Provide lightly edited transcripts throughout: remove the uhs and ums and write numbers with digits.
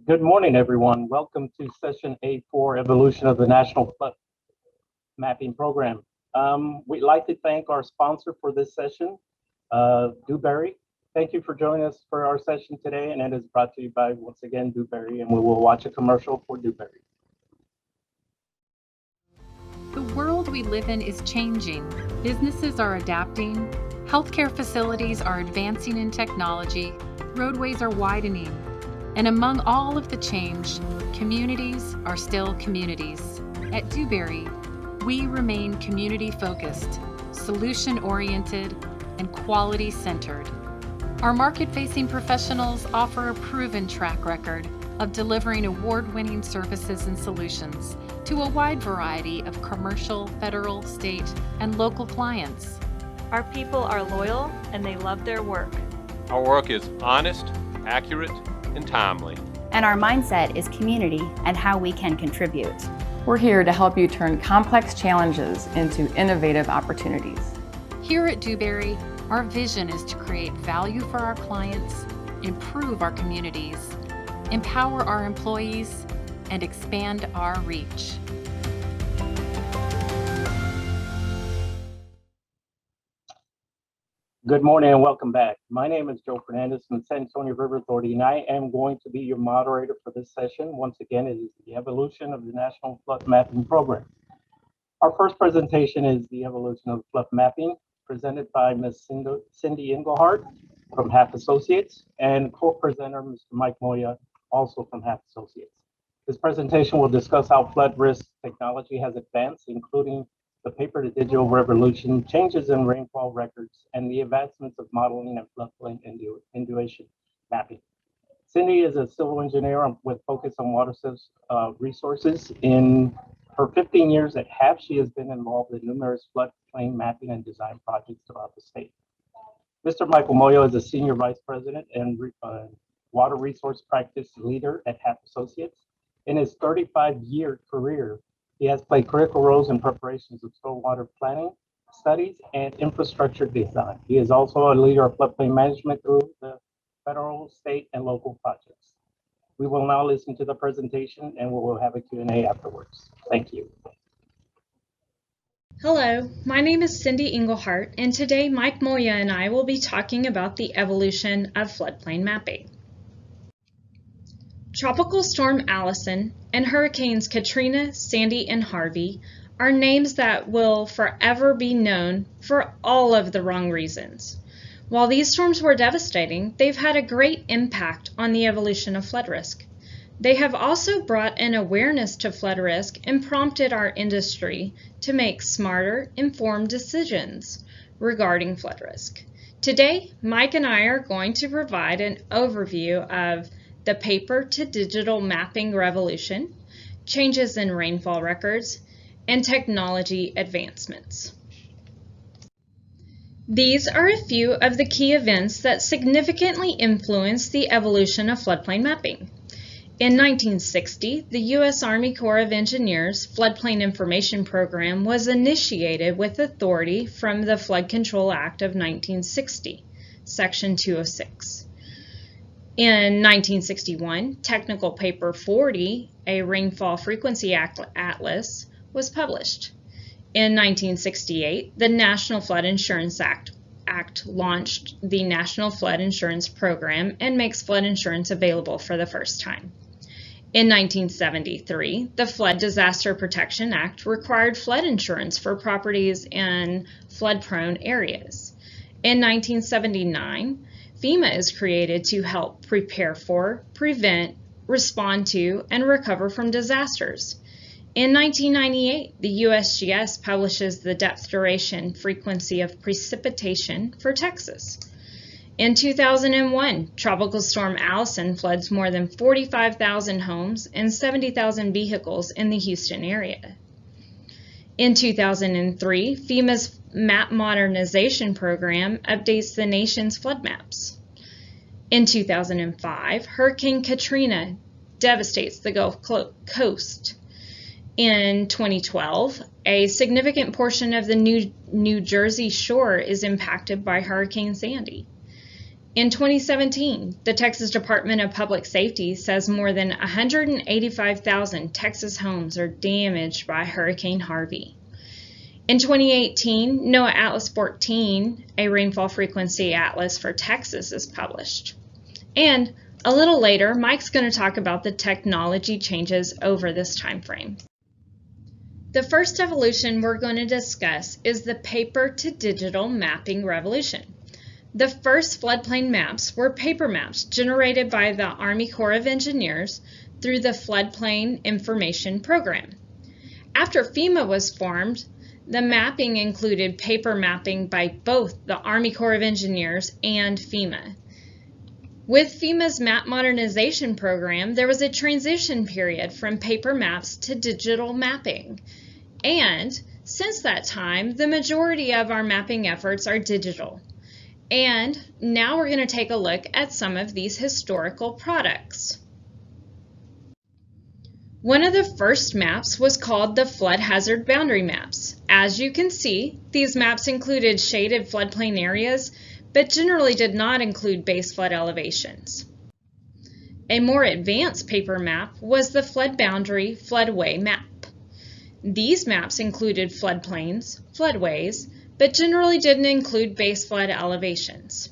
Good morning, everyone. Welcome to session A4, Evolution of the National Flood Mapping Program. We'd like to thank our sponsor for this session, Dewberry. Thank you for joining us for our session today, and it is brought to you by, once again, Dewberry, and we will watch a commercial for Dewberry. The world we live in is changing. Businesses are adapting. Healthcare facilities are advancing in technology. Roadways are widening. And among all of the change, communities are still communities. At Dewberry, we remain community-focused, solution-oriented, and quality-centered. Our market-facing professionals offer a proven track record of delivering award-winning services and solutions to a wide variety of commercial, federal, state, and local clients. Our people are loyal and they love their work. Our work is honest, accurate, and timely. And our mindset is community and how we can contribute. We're here to help you turn complex challenges into innovative opportunities. Here at Dewberry, our vision is to create value for our clients, improve our communities, empower our employees, and expand our reach. Good morning and welcome back. My name is Joe Fernandez from the San Antonio River Authority, and I am going to be your moderator for this session. Once again, it is the evolution of the National Flood Mapping Program. Our first presentation is the evolution of flood mapping, presented by Ms. Cindy Engelhardt from Halff Associates and co-presenter Mr. Mike Moya, also from Halff Associates. This presentation will discuss how flood risk technology has advanced, including the paper-to-digital revolution, changes in rainfall records, and the advancements of modeling and floodplain inundation mapping. Cindy is a civil engineer with focus on water resources. In her 15 years at Halff, she has been involved in numerous floodplain mapping and design projects throughout the state. Mr. Michael Moyo is a senior vice president and water resource practice leader at Halff Associates. In his 35-year career, he has played critical roles in preparations of stormwater planning, studies, and infrastructure design. He is also a leader of floodplain management through the federal, state, and local projects. We will now listen to the presentation and we will have a Q&A afterwards. Thank you. Hello, my name is Cindy Engelhardt, and today Mike Moya and I will be talking about the evolution of floodplain mapping. Tropical Storm Allison and Hurricanes Katrina, Sandy, and Harvey are names that will forever be known for all of the wrong reasons. While these storms were devastating, they've had a great impact on the evolution of flood risk. They have also brought an awareness to flood risk and prompted our industry to make smarter, informed decisions regarding flood risk. Today, Mike and I are going to provide an overview of the paper-to-digital mapping revolution, changes in rainfall records, and technology advancements. These are a few of the key events that significantly influenced the evolution of floodplain mapping. In 1960, the U.S. Army Corps of Engineers Floodplain Information Program was initiated with authority from the Flood Control Act of 1960, Section 206. In 1961, Technical Paper 40, a Rainfall Frequency Atlas, was published. In 1968, the National Flood Insurance Act launched the National Flood Insurance Program and makes flood insurance available for the first time. In 1973, the Flood Disaster Protection Act required flood insurance for properties in flood-prone areas. In 1979, FEMA is created to help prepare for, prevent, respond to, and recover from disasters. In 1998, the USGS publishes the depth, duration, frequency of precipitation for Texas. In 2001, Tropical Storm Allison floods more than 45,000 homes and 70,000 vehicles in the Houston area. In 2003, FEMA's Map Modernization Program updates the nation's flood maps. In 2005, Hurricane Katrina devastates the Gulf Coast. In 2012, a significant portion of the New Jersey shore is impacted by Hurricane Sandy. In 2017, the Texas Department of Public Safety says more than 185,000 Texas homes are damaged by Hurricane Harvey. In 2018, NOAA Atlas 14, a rainfall frequency atlas for Texas, is published. And a little later, Mike's going to talk about the technology changes over this time frame. The first evolution we're going to discuss is the paper-to-digital mapping revolution. The first floodplain maps were paper maps generated by the Army Corps of Engineers through the Floodplain Information Program. After FEMA was formed, the mapping included paper mapping by both the Army Corps of Engineers and FEMA. With FEMA's map modernization program, there was a transition period from paper maps to digital mapping. And since that time, the majority of our mapping efforts are digital. And now we're going to take a look at some of these historical products. One of the first maps was called the Flood Hazard Boundary Maps. As you can see, these maps included shaded floodplain areas, but generally did not include base flood elevations. A more advanced paper map was the Flood Boundary Floodway Map. These maps included floodplains, floodways, but generally didn't include base flood elevations.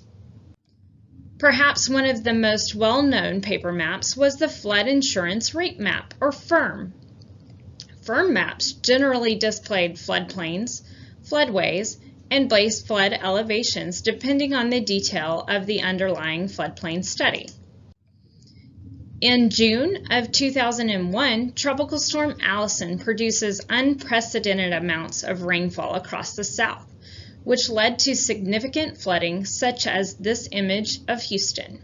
Perhaps one of the most well-known paper maps was the Flood Insurance Rate Map, or FIRM. FIRM maps generally displayed floodplains, floodways, and base flood elevations depending on the detail of the underlying floodplain study. In June of 2001, Tropical Storm Allison produces unprecedented amounts of rainfall across the South, which led to significant flooding such as this image of Houston.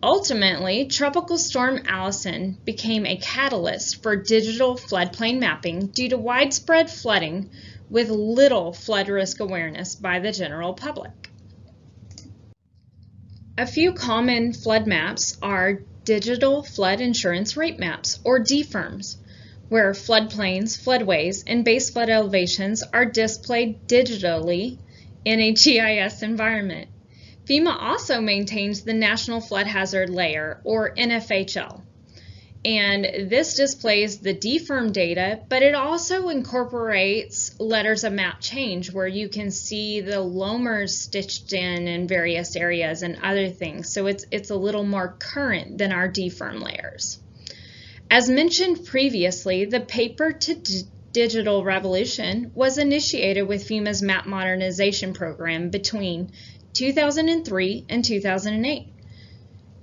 Ultimately, Tropical Storm Allison became a catalyst for digital floodplain mapping due to widespread flooding with little flood risk awareness by the general public. A few common flood maps are Digital Flood Insurance Rate Maps, or DFIRMs, where floodplains, floodways, and base flood elevations are displayed digitally in a GIS environment. FEMA also maintains the National Flood Hazard Layer, or NFHL, and this displays the DFIRM data, but it also incorporates letters of map change, where you can see the loamers stitched in various areas and other things, so it's a little more current than our DFIRM layers. As mentioned previously, the paper-to-digital revolution was initiated with FEMA's map modernization program between 2003 and 2008.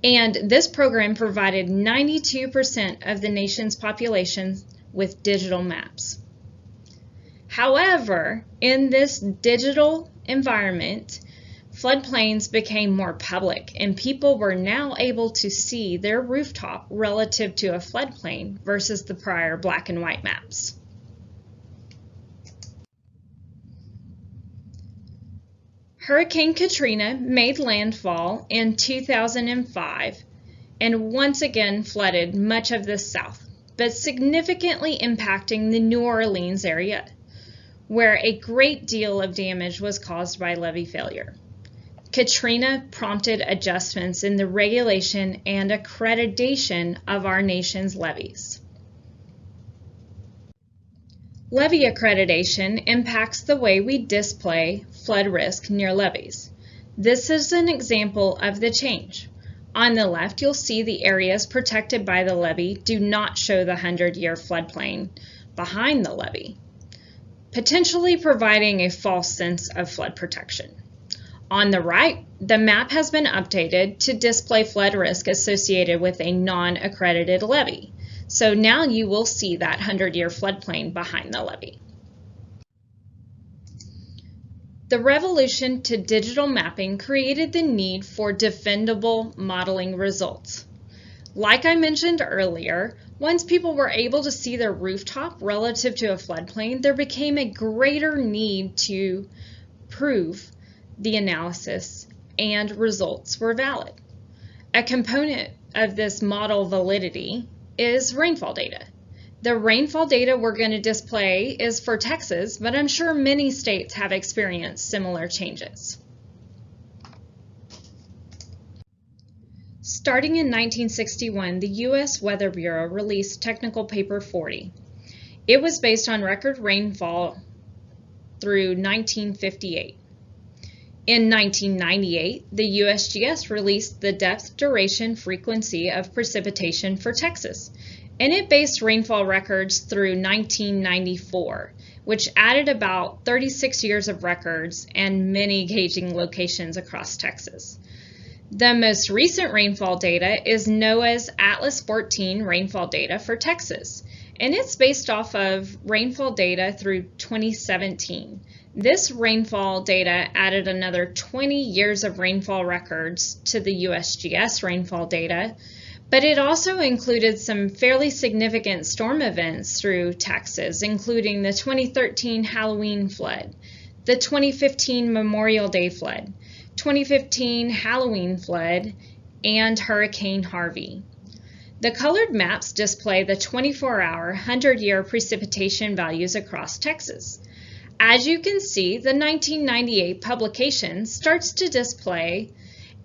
And this program provided 92% of the nation's population with digital maps. However, in this digital environment, floodplains became more public, and people were now able to see their rooftop relative to a floodplain versus the prior black and white maps. Hurricane Katrina made landfall in 2005 and once again flooded much of the South, but significantly impacting the New Orleans area, where a great deal of damage was caused by levee failure. Katrina prompted adjustments in the regulation and accreditation of our nation's levees. Levee accreditation impacts the way we display flood risk near levees. This is an example of the change. On the left, you'll see the areas protected by the levee do not show the 100-year floodplain behind the levee, potentially providing a false sense of flood protection. On the right, the map has been updated to display flood risk associated with a non-accredited levee. So now you will see that 100-year floodplain behind the levee. The revolution to digital mapping created the need for defendable modeling results. Like I mentioned earlier, once people were able to see their rooftop relative to a floodplain, there became a greater need to prove the analysis and results were valid. A component of this model validity is rainfall data. The rainfall data we're going to display is for Texas, but I'm sure many states have experienced similar changes. Starting in 1961, the U.S. Weather Bureau released Technical Paper 40. It was based on record rainfall through 1958. In 1998, the USGS released the Depth, Duration, Frequency of Precipitation for Texas, and it based rainfall records through 1994, which added about 36 years of records and many gauging locations across Texas. The most recent rainfall data is NOAA's Atlas 14 rainfall data for Texas, and it's based off of rainfall data through 2017. This rainfall data added another 20 years of rainfall records to the USGS rainfall data, but it also included some fairly significant storm events through Texas, including the 2013 Halloween flood, the 2015 Memorial Day flood, 2015 Halloween flood, and Hurricane Harvey. The colored maps display the 24-hour, 100-year precipitation values across Texas. As you can see, the 1998 publication starts to display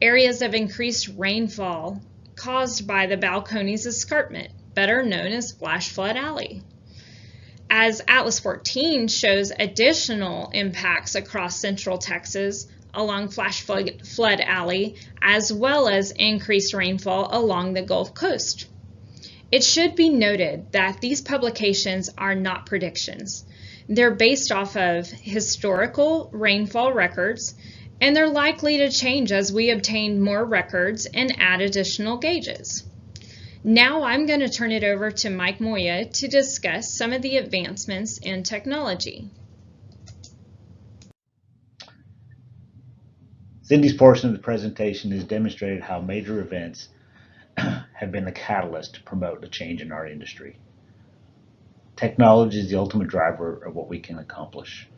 areas of increased rainfall caused by the Balcones Escarpment, better known as Flash Flood Alley. As Atlas 14 shows additional impacts across central Texas along Flash Flood Alley, as well as increased rainfall along the Gulf Coast. It should be noted that these publications are not predictions. They're based off of historical rainfall records, and they're likely to change as we obtain more records and add additional gauges. Now I'm going to turn it over to Mike Moya to discuss some of the advancements in technology. Cindy's portion of the presentation has demonstrated how major events have been the catalyst to promote a change in our industry. Technology is the ultimate driver of what we can accomplish.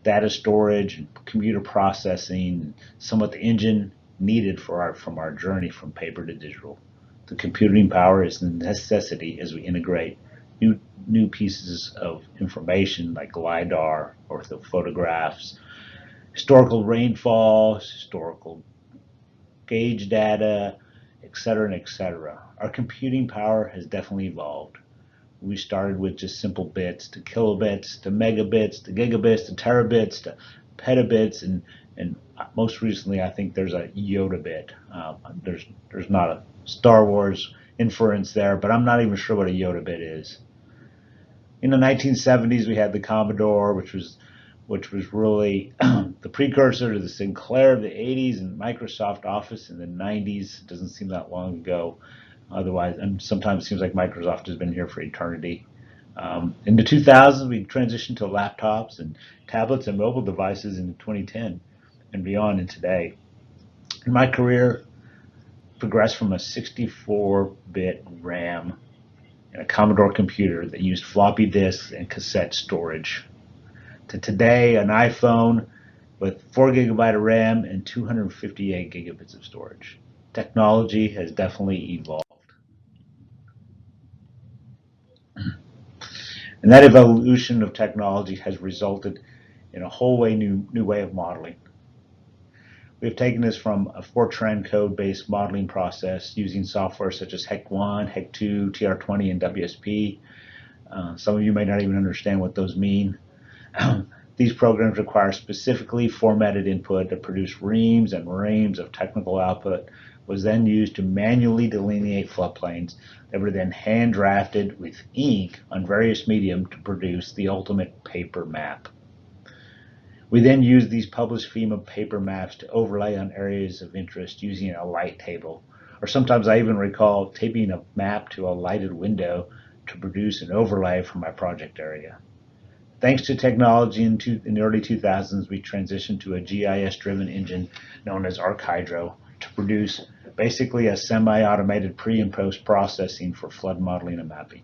Data storage and computer processing, somewhat the engine needed from our journey from paper to digital. The computing power is a necessity as we integrate new pieces of information like LiDAR, orthophotographs, historical rainfall, historical gauge data, etc., etc. Our computing power has definitely evolved. We started with just simple bits to kilobits to megabits to gigabits to terabits to petabits, and most recently I think there's a Yoda bit. There's not a Star Wars inference there, but I'm not even sure what a Yoda bit is. In the 1970s we had the Commodore, which was really the precursor to the Sinclair of the 80s and Microsoft Office in the 90s. It doesn't seem that long ago. Otherwise, and sometimes it seems like Microsoft has been here for eternity. In the 2000s, we transitioned to laptops and tablets and mobile devices in 2010 and beyond, and today. In my career, progressed from a 64-bit RAM and a Commodore computer that used floppy disks and cassette storage, to today an iPhone with 4 GB of RAM and 258 gigabits of storage. Technology has definitely evolved. And that evolution of technology has resulted in a whole new way of modeling. We've taken this from a Fortran code-based modeling process using software such as HEC1, HEC2, TR20, and WSP. Some of you may not even understand what those mean. These programs require specifically formatted input to produce reams and reams of technical output, was then used to manually delineate floodplains that were then hand drafted with ink on various medium to produce the ultimate paper map. We then used these published FEMA paper maps to overlay on areas of interest using a light table, or sometimes I even recall taping a map to a lighted window to produce an overlay for my project area. Thanks to technology in the early 2000s, we transitioned to a GIS-driven engine known as ArcHydro to produce basically a semi-automated pre- and post-processing for flood modeling and mapping.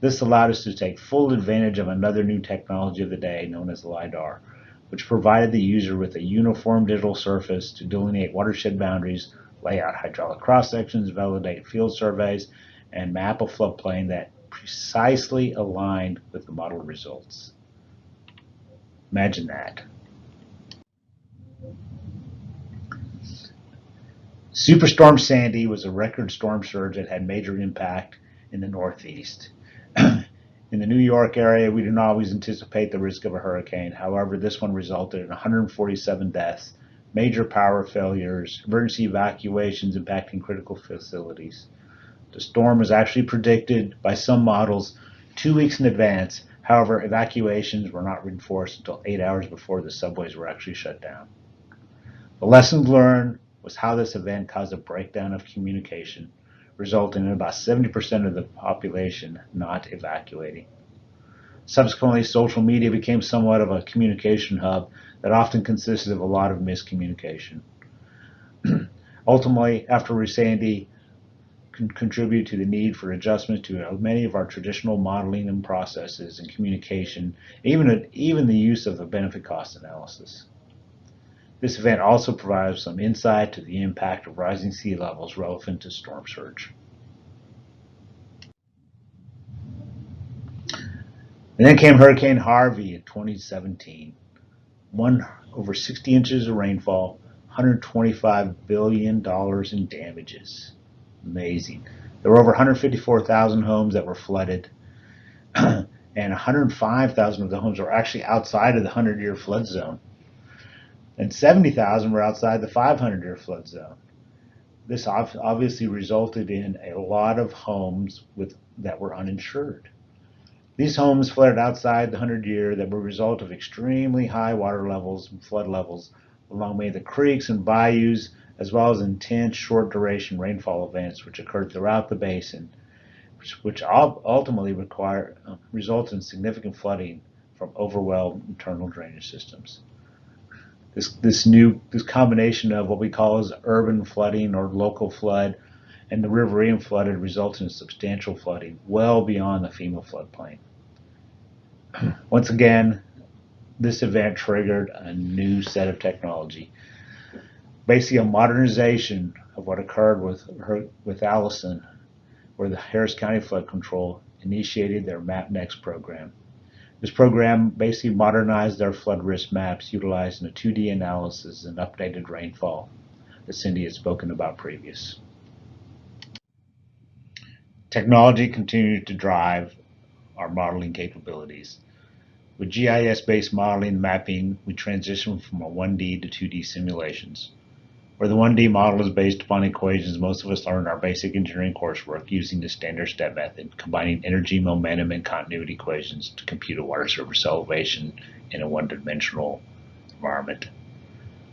This allowed us to take full advantage of another new technology of the day known as LiDAR, which provided the user with a uniform digital surface to delineate watershed boundaries, lay out hydraulic cross-sections, validate field surveys, and map a floodplain that precisely aligned with the model results. Imagine that. Superstorm Sandy was a record storm surge that had major impact in the Northeast. In the New York area, we didn't always anticipate the risk of a hurricane. However, this one resulted in 147 deaths, major power failures, emergency evacuations impacting critical facilities. The storm was actually predicted by some models 2 weeks in advance. However, evacuations were not reinforced until 8 hours before the subways were actually shut down. The lesson learned was how this event caused a breakdown of communication, resulting in about 70% of the population not evacuating. Subsequently, social media became somewhat of a communication hub that often consisted of a lot of miscommunication. Ultimately, after Sandy contribute to the need for adjustments to many of our traditional modeling and processes and communication, even the use of the benefit cost analysis. This event also provides some insight to the impact of rising sea levels relevant to storm surge. And then came Hurricane Harvey in 2017. Over 60 inches of rainfall, $125 billion in damages. Amazing. There were over 154,000 homes that were flooded, and 105,000 of the homes were actually outside of the 100-year flood zone, and 70,000 were outside the 500-year flood zone. This obviously resulted in a lot of homes that were uninsured. These homes flooded outside the 100-year that were a result of extremely high water levels and flood levels along many of the creeks and bayous, as well as intense short-duration rainfall events which occurred throughout the basin, which ultimately result in significant flooding from overwhelmed internal drainage systems. This combination of what we call as urban flooding or local flood and the riverine flooded results in substantial flooding well beyond the FEMA floodplain. Once again, this event triggered a new set of technology, basically a modernization of what occurred with Allison, where the Harris County Flood Control initiated their MapNext program. This program basically modernized their flood risk maps utilizing a 2D analysis and updated rainfall that Cindy had spoken about previous. Technology continued to drive our modeling capabilities. With GIS-based modeling and mapping, we transitioned from a 1D to 2D simulations. Where the 1D model is based upon equations most of us learn in our basic engineering coursework using the standard step method, combining energy, momentum, and continuity equations to compute a water surface elevation in a one-dimensional environment.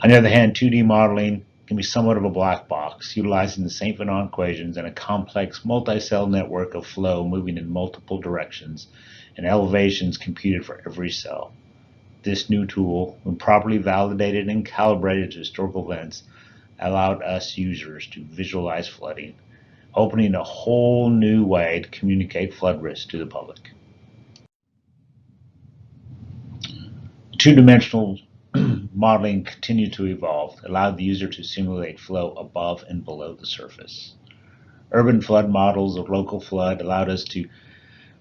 On the other hand, 2D modeling can be somewhat of a black box, utilizing the St. Venant equations and a complex multi-cell network of flow moving in multiple directions and elevations computed for every cell. This new tool, when properly validated and calibrated to historical events, allowed us users to visualize flooding, opening a whole new way to communicate flood risk to the public. Two-dimensional modeling continued to evolve, allowed the user to simulate flow above and below the surface. Urban flood models of local flood allowed us to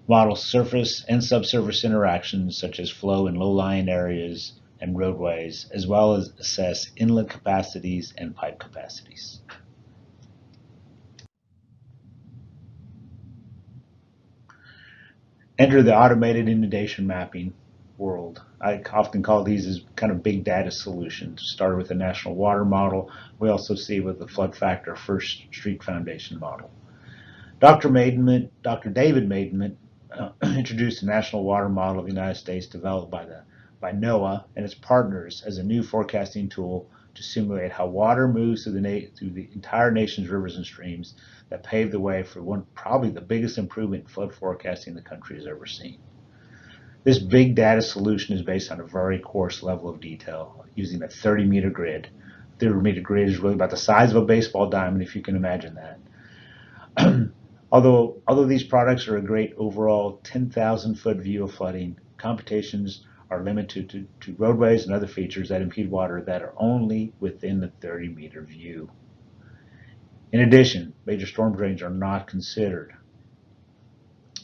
model surface and subsurface interactions such as flow in low-lying areas and roadways, as well as assess inlet capacities and pipe capacities. Enter the automated inundation mapping world. I often call these as kind of big data solutions. Started with the National Water Model. We also see with the Flood Factor First Street Foundation model. Dr. David Maidment introduced the National Water Model of the United States developed by NOAA and its partners as a new forecasting tool to simulate how water moves through the entire nation's rivers and streams that paved the way for probably the biggest improvement in flood forecasting the country has ever seen. This big data solution is based on a very coarse level of detail using a 30-meter grid. The 30-meter grid is really about the size of a baseball diamond, if you can imagine that. Although these products are a great overall 10,000-foot view of flooding, computations are limited to roadways and other features that impede water that are only within the 30-meter view. In addition, major storm drains are not considered.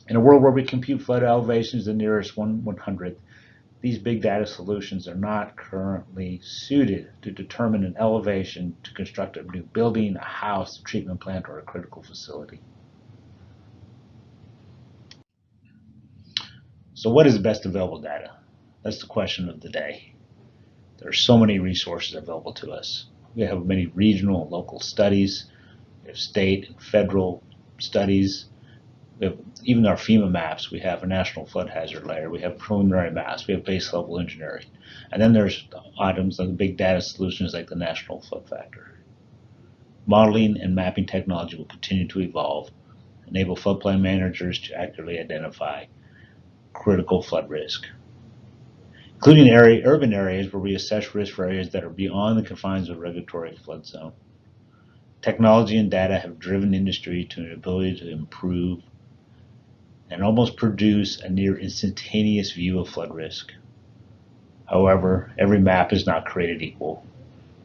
In a world where we compute flood elevations the nearest 1/100th, these big data solutions are not currently suited to determine an elevation to construct a new building, a house, a treatment plant, or a critical facility. So what is the best available data? That's the question of the day. There are so many resources available to us. We have many regional and local studies. We have state and federal studies. We have even our FEMA maps. We have a national flood hazard layer. We have preliminary maps. We have base level engineering. And then there's items like the big data solutions like the national flood factor. Modeling and mapping technology will continue to evolve, enable floodplain managers to accurately identify critical flood risk, including urban areas where we assess risk for areas that are beyond the confines of a regulatory flood zone. Technology and data have driven industry to an ability to improve and almost produce a near instantaneous view of flood risk. However, every map is not created equal.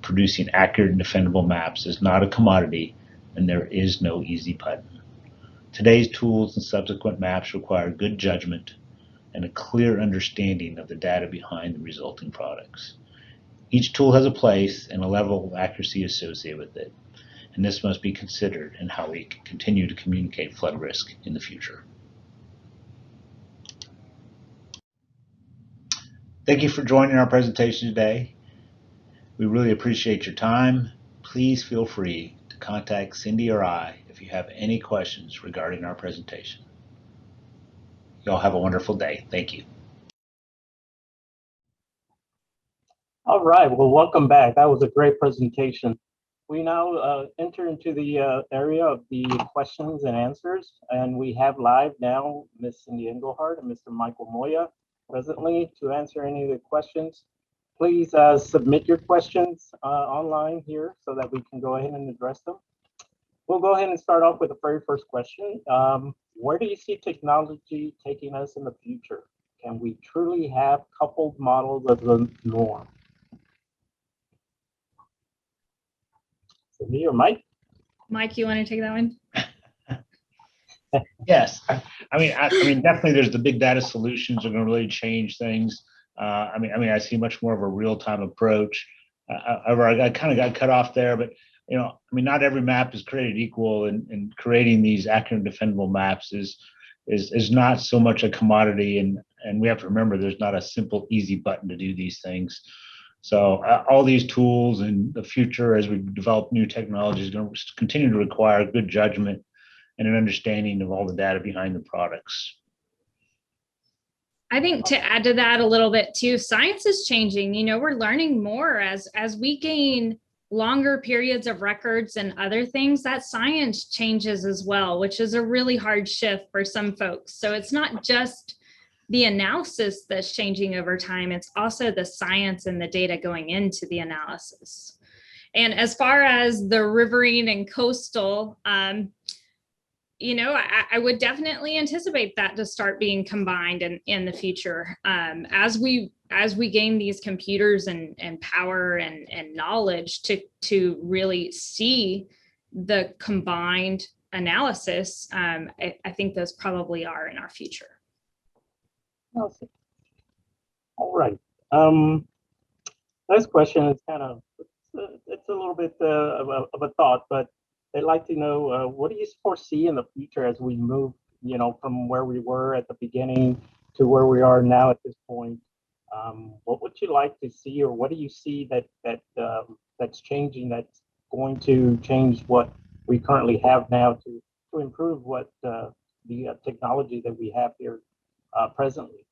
Producing accurate and defendable maps is not a commodity, and there is no easy button. Today's tools and subsequent maps require good judgment and a clear understanding of the data behind the resulting products. Each tool has a place and a level of accuracy associated with it, and this must be considered in how we can continue to communicate flood risk in the future. Thank you for joining our presentation today. We really appreciate your time. Please feel free to contact Cindy or I if you have any questions regarding our presentation. Y'all have a wonderful day. Thank you. All right, well, welcome back. That was a great presentation. We now enter into the area of the questions and answers, and we have live now Ms. Cindy Engelhardt and Mr. Michael Moya presently to answer any of the questions. Please submit your questions online here so that we can go ahead and address them. We'll go ahead and start off with the very first question. Where do you see technology taking us in the future? Can we truly have coupled models as the norm? Cindy or Mike? Mike, you want to take that one? Yes, I mean, definitely there's the big data solutions are going to really change things. I see much more of a real-time approach. I kind of got cut off there, but not every map is created equal, and creating these accurate and defendable maps is not so much a commodity, and we have to remember there's not a simple, easy button to do these things. So all these tools in the future, as we develop new technology, is going to continue to require good judgment and an understanding of all the data behind the products. I think to add to that a little bit too, science is changing. We're learning more as we gain longer periods of records and other things. That science changes as well, which is a really hard shift for some folks. So it's not just the analysis that's changing over time, it's also the science and the data going into the analysis. And as far as the riverine and coastal, I would definitely anticipate that to start being combined in the future. As we gain these computers and power and knowledge to really see the combined analysis, I think those probably are in our future. Awesome. All right. Next question is it's a little bit of a thought, but I'd like to know what do you foresee in the future as we move, from where we were at the beginning to where we are now at this point? What would you like to see, or what do you see that's changing, that's going to change what we currently have now to improve what the technology that we have here presently?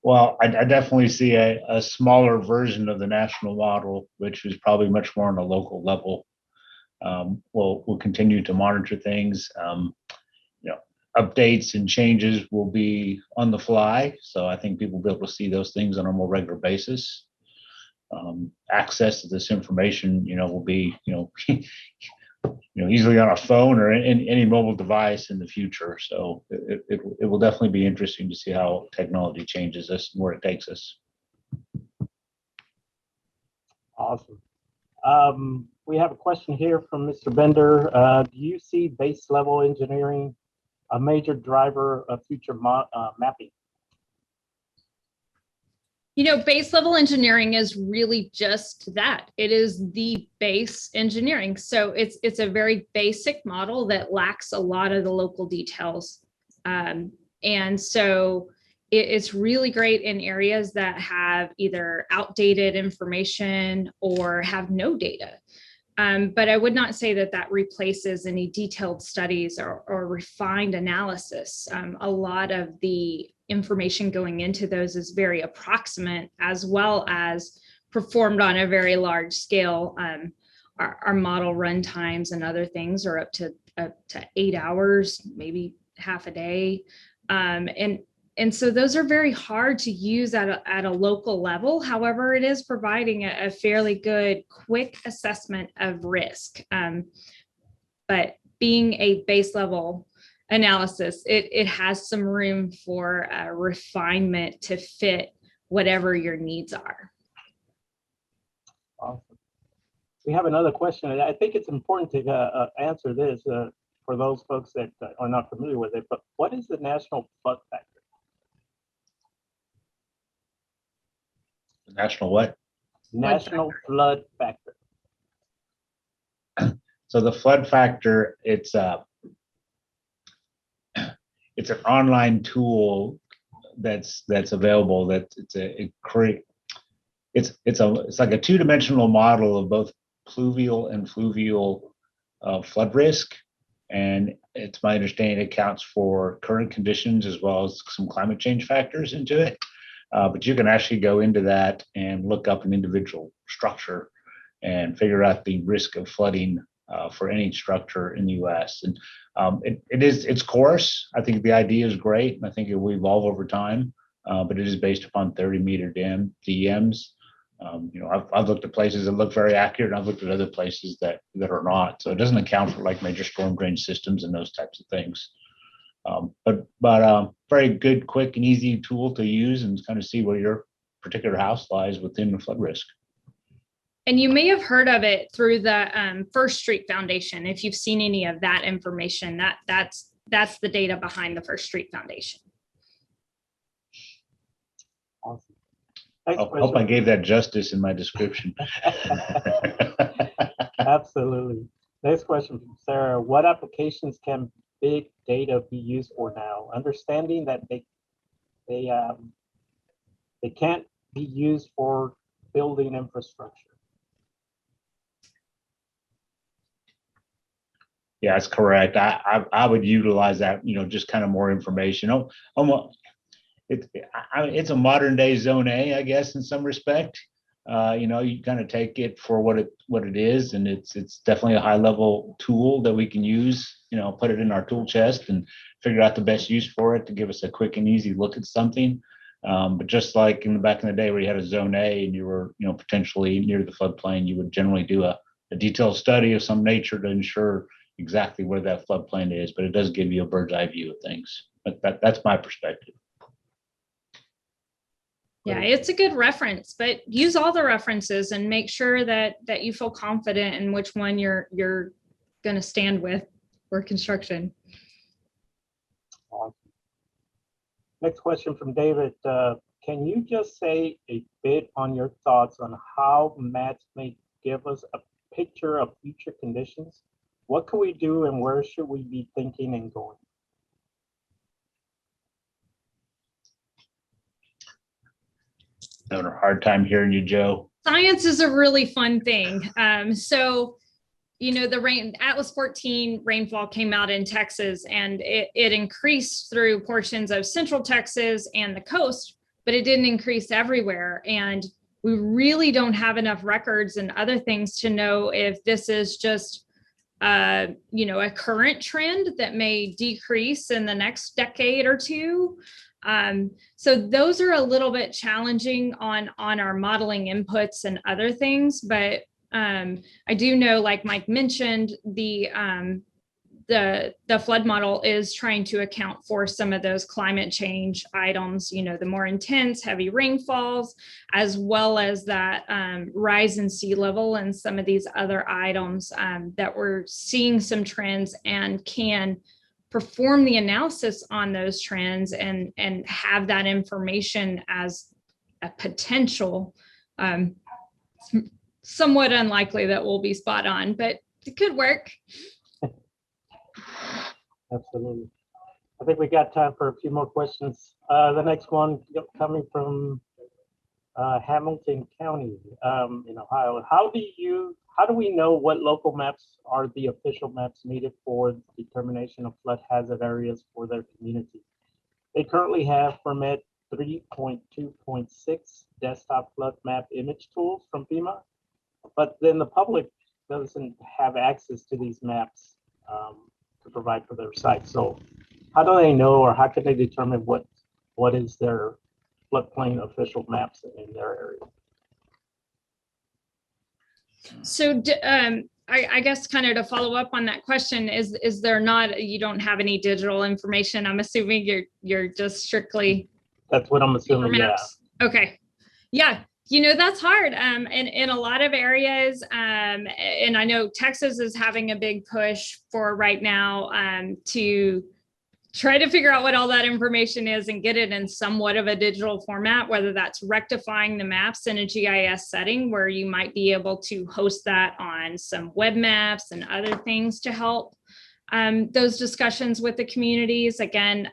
Well, I definitely see a smaller version of the national model, which is probably much more on a local level. We'll continue to monitor things. Updates and changes will be on the fly, so I think people will be able to see those things on a more regular basis. Access to this information, will be, easily on a phone or any mobile device in the future. So it will definitely be interesting to see how technology changes us and where it takes us. Awesome. We have a question here from Mr. Bender. Do you see base level engineering a major driver of future mapping? You know, base level engineering is really just that. It is the base engineering. So it's a very basic model that lacks a lot of the local details. And so it's really great in areas that have either outdated information or have no data. But I would not say that that replaces any detailed studies or refined analysis. A lot of the information going into those is very approximate, as well as performed on a very large scale. Our model run times and other things are up to 8 hours, maybe half a day. And so those are very hard to use at a local level. However, it is providing a fairly good, quick assessment of risk. But being a base level analysis, it has some room for refinement to fit whatever your needs are. Awesome. We have another question, and I think it's important to answer this for those folks that are not familiar with it, but what is the national flood factor? National what? National flood factor. So the flood factor, it's an online tool that's available. It's like a two-dimensional model of both pluvial and fluvial flood risk, and it's my understanding it accounts for current conditions as well as some climate change factors into it. But you can actually go into that and look up an individual structure and figure out the risk of flooding for any structure in the U.S. And it's coarse. I think the idea is great, and I think it will evolve over time. But it is based upon 30-meter DMs. I've looked at places that look very accurate, and I've looked at other places that are not. So it doesn't account for like major storm drain systems and those types of things. But very good, quick, and easy tool to use and kind of see where your particular house lies within the flood risk. And you may have heard of it through the First Street Foundation. If you've seen any of that information, that's the data behind the First Street Foundation. Awesome. I hope I gave that justice in my description. Absolutely. Next question from Sarah. What applications can big data be used for now? Understanding that they can't be used for building infrastructure. Yeah, that's correct. I would utilize that, just kind of more information. It's a modern day zone A, I guess, in some respect. You kind of take it for what it is, and it's definitely a high level tool that we can use. Put it in our tool chest and figure out the best use for it to give us a quick and easy look at something. But just like back in the day where you had a zone A and you were potentially near the floodplain, you would generally do a detailed study of some nature to ensure exactly where that floodplain is. But it does give you a bird's eye view of things. But that's my perspective. Yeah, it's a good reference, but use all the references and make sure that you feel confident in which one you're going to stand with for construction. Awesome. Next question from David. Can you just say a bit on your thoughts on how maps may give us a picture of future conditions? What can we do and where should we be thinking and going? Having a hard time hearing you, Joe. Science is a really fun thing. The Atlas 14 rainfall came out in Texas, and it increased through portions of central Texas and the coast, but it didn't increase everywhere. And we really don't have enough records and other things to know if this is just a current trend that may decrease in the next decade or two. So those are a little bit challenging on our modeling inputs and other things, but I do know, like Mike mentioned, the flood model is trying to account for some of those climate change items, the more intense, heavy rainfalls, as well as that rise in sea level and some of these other items that we're seeing some trends and can perform the analysis on those trends and have that information as a potential, somewhat unlikely that we'll be spot on, but it could work. Absolutely. I think we got time for a few more questions. The next one coming from Hamilton County in Ohio. How do we know what local maps are the official maps needed for determination of flood hazard areas for their community? They currently have permit 3.2.6 desktop flood map image tools from FEMA, but then the public doesn't have access to these maps to provide for their site. So how do they know, or how can they determine what is their floodplain official maps in their area? So I guess kind of to follow up on that question, is there not, you don't have any digital information? I'm assuming you're just strictly. That's what I'm assuming, yeah. Okay. Yeah, that's hard in a lot of areas. And I know Texas is having a big push for right now to try to figure out what all that information is and get it in somewhat of a digital format, whether that's rectifying the maps in a GIS setting where you might be able to host that on some web maps and other things to help those discussions with the communities. Again,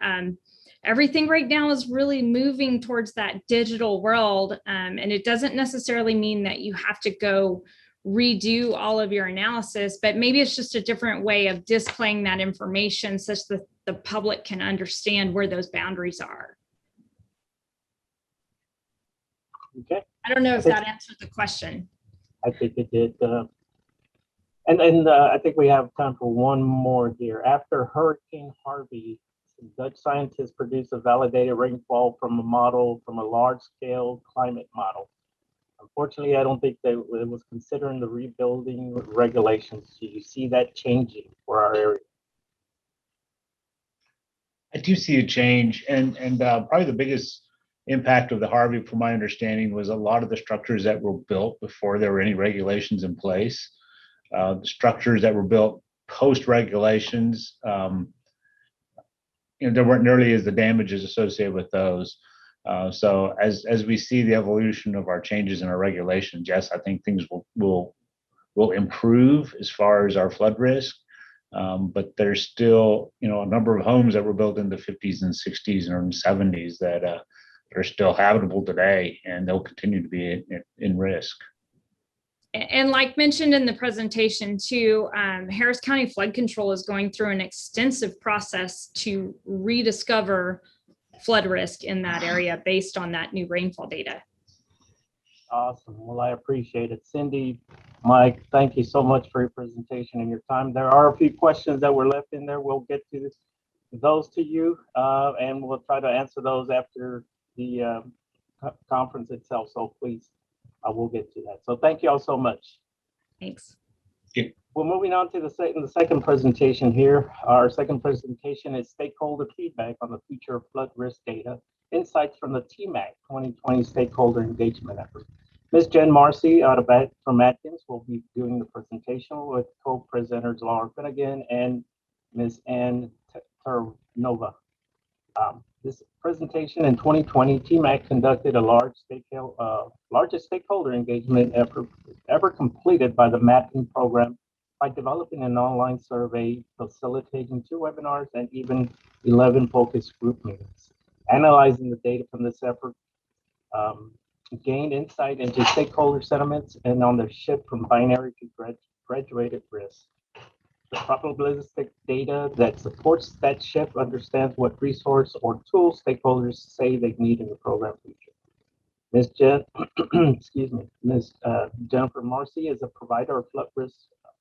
everything right now is really moving towards that digital world. And it doesn't necessarily mean that you have to go redo all of your analysis, but maybe it's just a different way of displaying that information such that the public can understand where those boundaries are. Okay. I don't know if that answered the question. I think it did. And I think we have time for one more here. After Hurricane Harvey, Dutch scientists produced a validated rainfall from a large-scale climate model. Unfortunately, I don't think that it was considering the rebuilding regulations. Do you see that changing for our area? I do see a change, and probably the biggest impact of the Harvey, from my understanding, was a lot of the structures that were built before there were any regulations in place. The structures that were built post regulations, there weren't nearly as the damages associated with those. So as we see the evolution of our changes in our regulations, yes, I think things will improve as far as our flood risk. But there's still, a number of homes that were built in the 50s and 60s and 70s that are still habitable today, and they'll continue to be in risk. And like mentioned in the presentation too, Harris County Flood Control is going through an extensive process to rediscover flood risk in that area based on that new rainfall data. Awesome. Well, I appreciate it. Cindy, Mike, thank you so much for your presentation and your time. There are a few questions that were left in there. We'll get to those to you, and we'll try to answer those after the conference itself. So please, we'll get to that. So thank you all so much. Thanks. We're moving on to the second presentation here. Our second presentation is stakeholder feedback on the future of flood risk data, insights from the TMAC 2020 stakeholder engagement effort. Ms. Jen Marcy from Atkins will be doing the presentation with co-presenters Laura Finnegan and Ms. Ann Ternova. This presentation in 2020, TMAC conducted a largest stakeholder engagement effort ever completed by the mapping program by developing an online survey, facilitating 2 webinars, and even 11 focus group meetings. Analyzing the data from this effort gained insight into stakeholder sentiments and on their shift from binary to graduated risk. The probabilistic data that supports that shift understands what resource or tools stakeholders say they need in the program future. Ms. Jennifer Marcy is a provider of flood risk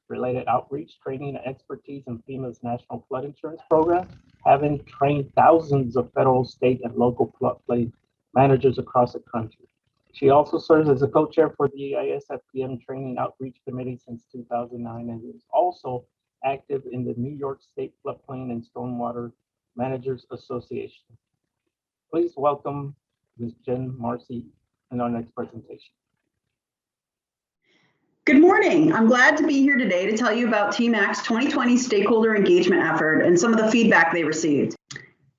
related outreach, training, and expertise in FEMA's National Flood Insurance Program, having trained thousands of federal, state, and local floodplain managers across the country. She also serves as a co-chair for the ASFPM Training Outreach Committee since 2009 and is also active in the New York State Floodplain and Stormwater Managers Association. Please welcome Ms. Jen Marcy in our next presentation. Good morning. I'm glad to be here today to tell you about TMAC's 2020 stakeholder engagement effort and some of the feedback they received.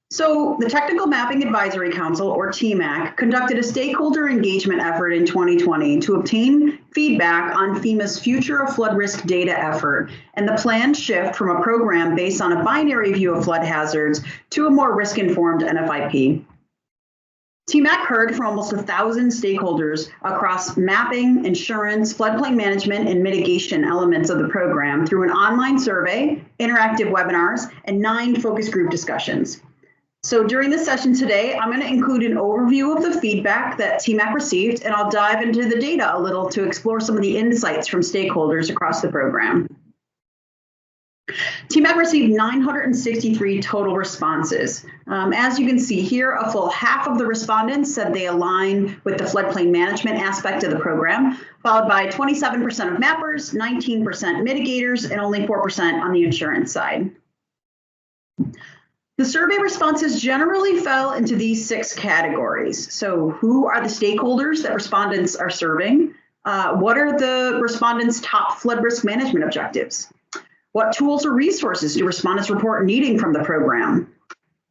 So the Technical Mapping Advisory Council, or TMAC, conducted a stakeholder engagement effort in 2020 to obtain feedback on FEMA's Future of Flood Risk Data effort and the planned shift from a program based on a binary view of flood hazards to a more risk-informed NFIP. TMAC heard from almost 1,000 stakeholders across mapping, insurance, floodplain management, and mitigation elements of the program through an online survey, interactive webinars, and 9 focus group discussions. So during this session today, I'm going to include an overview of the feedback that TMAC received, and I'll dive into the data a little to explore some of the insights from stakeholders across the program. TMAC received 963 total responses. As you can see here, a full half of the respondents said they align with the floodplain management aspect of the program, followed by 27% of mappers, 19% mitigators, and only 4% on the insurance side. The survey responses generally fell into these 6 categories. So who are the stakeholders that respondents are serving? What are the respondents' top flood risk management objectives? What tools or resources do respondents report needing from the program?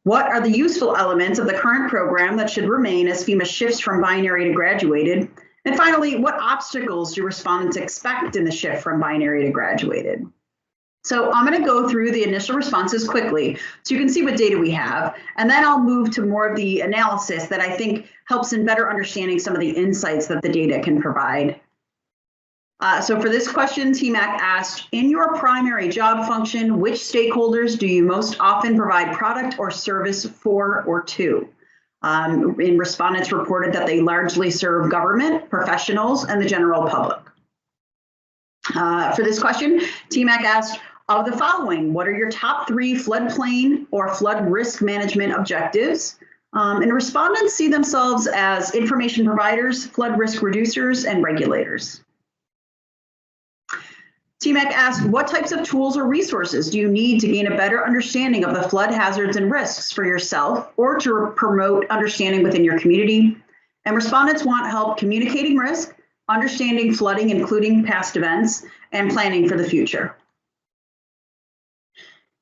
What are the useful elements of the current program that should remain as FEMA shifts from binary to graduated? And finally, what obstacles do respondents expect in the shift from binary to graduated? So I'm going to go through the initial responses quickly so you can see what data we have, and then I'll move to more of the analysis that I think helps in better understanding some of the insights that the data can provide. So for this question, TMAC asked, in your primary job function, which stakeholders do you most often provide product or service for or to? And respondents reported that they largely serve government, professionals, and the general public. For this question, TMAC asked, of the following, what are your top 3 floodplain or flood risk management objectives? And respondents see themselves as information providers, flood risk reducers, and regulators. TMAC asked, what types of tools or resources do you need to gain a better understanding of the flood hazards and risks for yourself or to promote understanding within your community? And respondents want help communicating risk, understanding flooding, including past events, and planning for the future.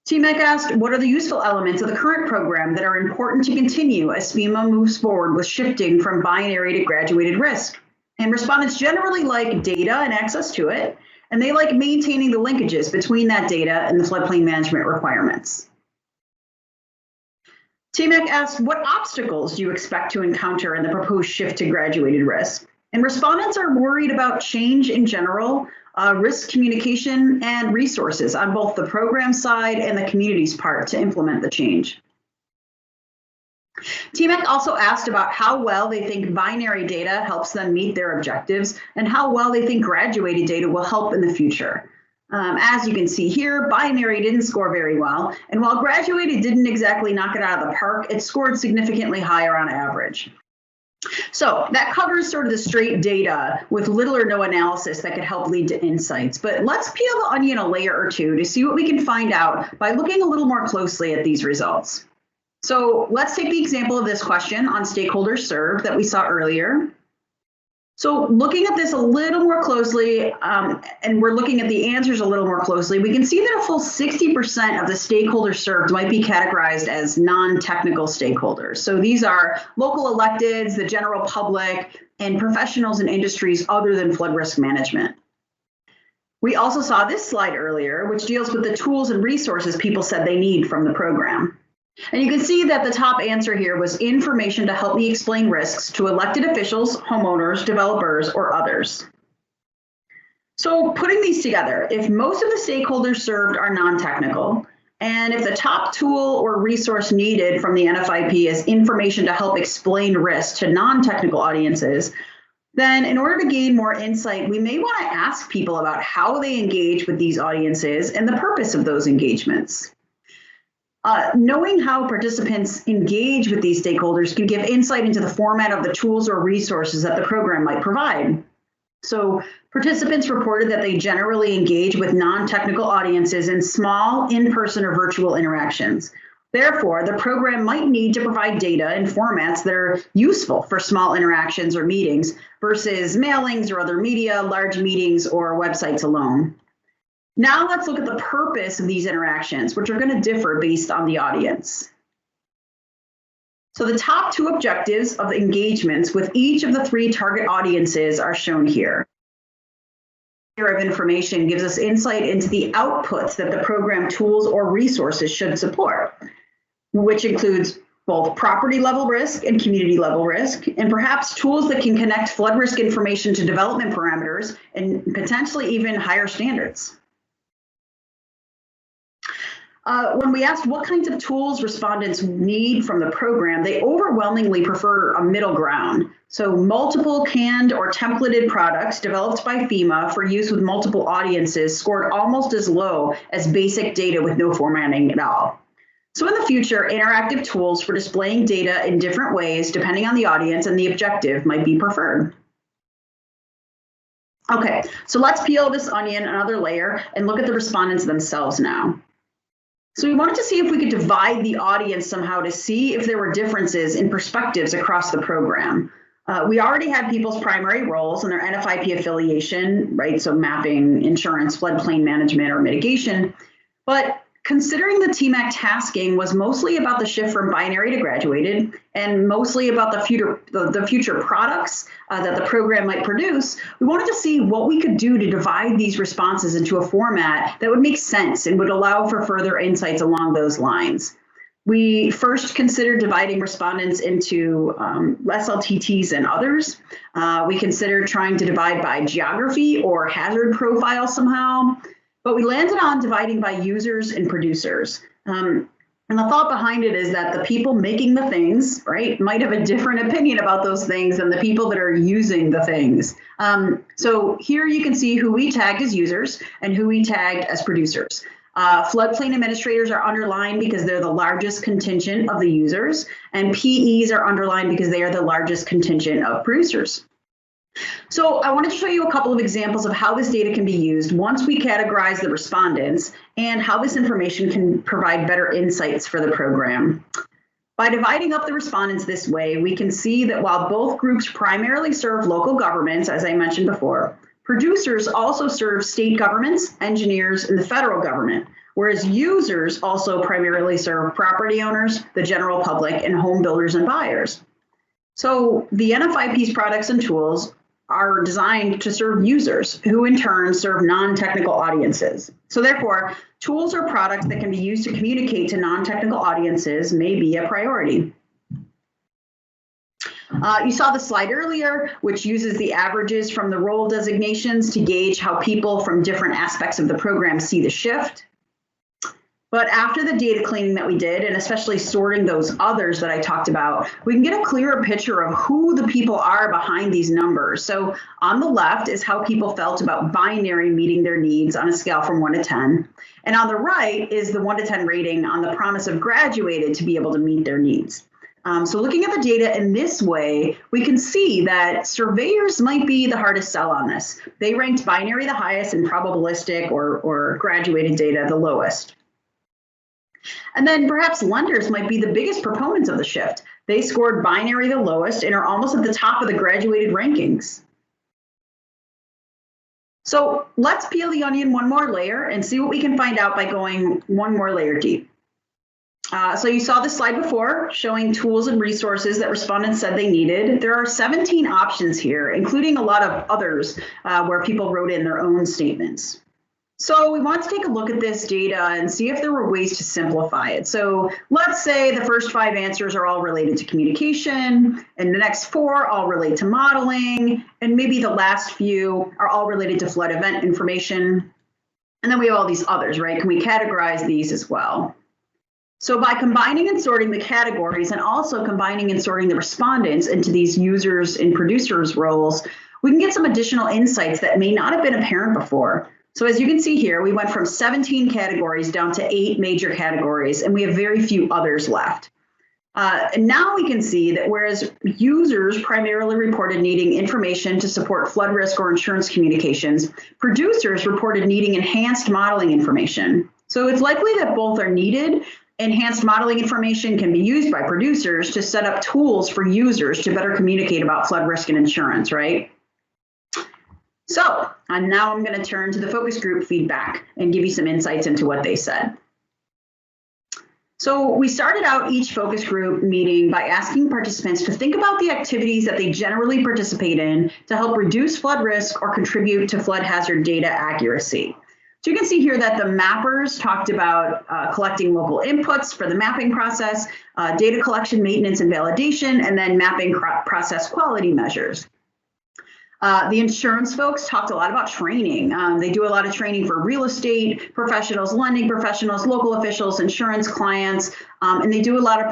TMAC asked, what are the useful elements of the current program that are important to continue as FEMA moves forward with shifting from binary to graduated risk? And respondents generally like data and access to it, and they like maintaining the linkages between that data and the floodplain management requirements. TMAC asked, what obstacles do you expect to encounter in the proposed shift to graduated risk? And respondents are worried about change in general, risk communication, and resources on both the program side and the community's part to implement the change. TMAC also asked about how well they think binary data helps them meet their objectives and how well they think graduated data will help in the future. As you can see here, binary didn't score very well, and while graduated didn't exactly knock it out of the park, it scored significantly higher on average. So that covers sort of the straight data with little or no analysis that could help lead to insights. But let's peel the onion a layer or two to see what we can find out by looking a little more closely at these results. So let's take the example of this question on stakeholders served that we saw earlier. So looking at this a little more closely, and we're looking at the answers a little more closely, we can see that a full 60% of the stakeholders served might be categorized as non-technical stakeholders. So these are local electeds, the general public, and professionals in industries other than flood risk management. We also saw this slide earlier, which deals with the tools and resources people said they need from the program. And you can see that the top answer here was information to help me explain risks to elected officials, homeowners, developers, or others. So putting these together, if most of the stakeholders served are non-technical, and if the top tool or resource needed from the NFIP is information to help explain risk to non-technical audiences, then in order to gain more insight, we may want to ask people about how they engage with these audiences and the purpose of those engagements. Knowing how participants engage with these stakeholders can give insight into the format of the tools or resources that the program might provide. So participants reported that they generally engage with non-technical audiences in small in-person or virtual interactions. Therefore, the program might need to provide data in formats that are useful for small interactions or meetings versus mailings or other media, large meetings, or websites alone. Now let's look at the purpose of these interactions, which are going to differ based on the audience. So the top two objectives of the engagements with each of the three target audiences are shown here. Of information gives us insight into the outputs that the program tools or resources should support, which includes both property level risk and community level risk, and perhaps tools that can connect flood risk information to development parameters and potentially even higher standards. When we asked what kinds of tools respondents need from the program, they overwhelmingly prefer a middle ground. So multiple canned or templated products developed by FEMA for use with multiple audiences scored almost as low as basic data with no formatting at all. So in the future, interactive tools for displaying data in different ways, depending on the audience and the objective, might be preferred. Okay, so let's peel this onion another layer and look at the respondents themselves now. So we wanted to see if we could divide the audience somehow to see if there were differences in perspectives across the program. We already had people's primary roles and their NFIP affiliation, right? So mapping, insurance, floodplain management, or mitigation. But considering the TMAC tasking was mostly about the shift from binary to graduated and mostly about the future products that the program might produce, we wanted to see what we could do to divide these responses into a format that would make sense and would allow for further insights along those lines. We first considered dividing respondents into SLTTs and others. We considered trying to divide by geography or hazard profile somehow. But we landed on dividing by users and producers. And the thought behind it is that the people making the things, right, might have a different opinion about those things than the people that are using the things. So here you can see who we tagged as users and who we tagged as producers. Floodplain administrators are underlined because they're the largest contingent of the users, and PEs are underlined because they are the largest contingent of producers. So I wanted to show you a couple of examples of how this data can be used once we categorize the respondents and how this information can provide better insights for the program. By dividing up the respondents this way, we can see that while both groups primarily serve local governments, as I mentioned before, producers also serve state governments, engineers, and the federal government, whereas users also primarily serve property owners, the general public, and home builders and buyers. So the NFIP's products and tools are designed to serve users, who in turn serve non-technical audiences. So therefore, tools or products that can be used to communicate to non-technical audiences may be a priority. You saw the slide earlier, which uses the averages from the role designations to gauge how people from different aspects of the program see the shift. But after the data cleaning that we did, and especially sorting those others that I talked about, we can get a clearer picture of who the people are behind these numbers. So on the left is how people felt about binary meeting their needs on a scale from 1 to 10. And on the right is the 1 to 10 rating on the promise of graduated to be able to meet their needs. So looking at the data in this way, we can see that surveyors might be the hardest sell on this. They ranked binary the highest and probabilistic or graduated data the lowest. And then perhaps lenders might be the biggest proponents of the shift. They scored binary the lowest and are almost at the top of the graduated rankings. So let's peel the onion one more layer and see what we can find out by going one more layer deep. So you saw this slide before showing tools and resources that respondents said they needed. There are 17 options here, including a lot of others where people wrote in their own statements. So we want to take a look at this data and see if there were ways to simplify it. So let's say the first 5 answers are all related to communication, and the next 4 all relate to modeling, and maybe the last few are all related to flood event information. And then we have all these others, right? Can we categorize these as well? So by combining and sorting the categories and also combining and sorting the respondents into these users and producers roles, we can get some additional insights that may not have been apparent before. So as you can see here, we went from 17 categories down to 8 major categories, and we have very few others left. And now we can see that whereas users primarily reported needing information to support flood risk or insurance communications, producers reported needing enhanced modeling information. So it's likely that both are needed, Enhanced modeling information can be used by producers to set up tools for users to better communicate about flood risk and insurance, right? So now I'm going to turn to the focus group feedback and give you some insights into what they said. So we started out each focus group meeting by asking participants to think about the activities that they generally participate in to help reduce flood risk or contribute to flood hazard data accuracy. So you can see here that the mappers talked about collecting local inputs for the mapping process, data collection, maintenance, and validation, and then mapping process quality measures. The insurance folks talked a lot about training. They do a lot of training for real estate professionals, lending professionals, local officials, insurance clients, and they do a lot of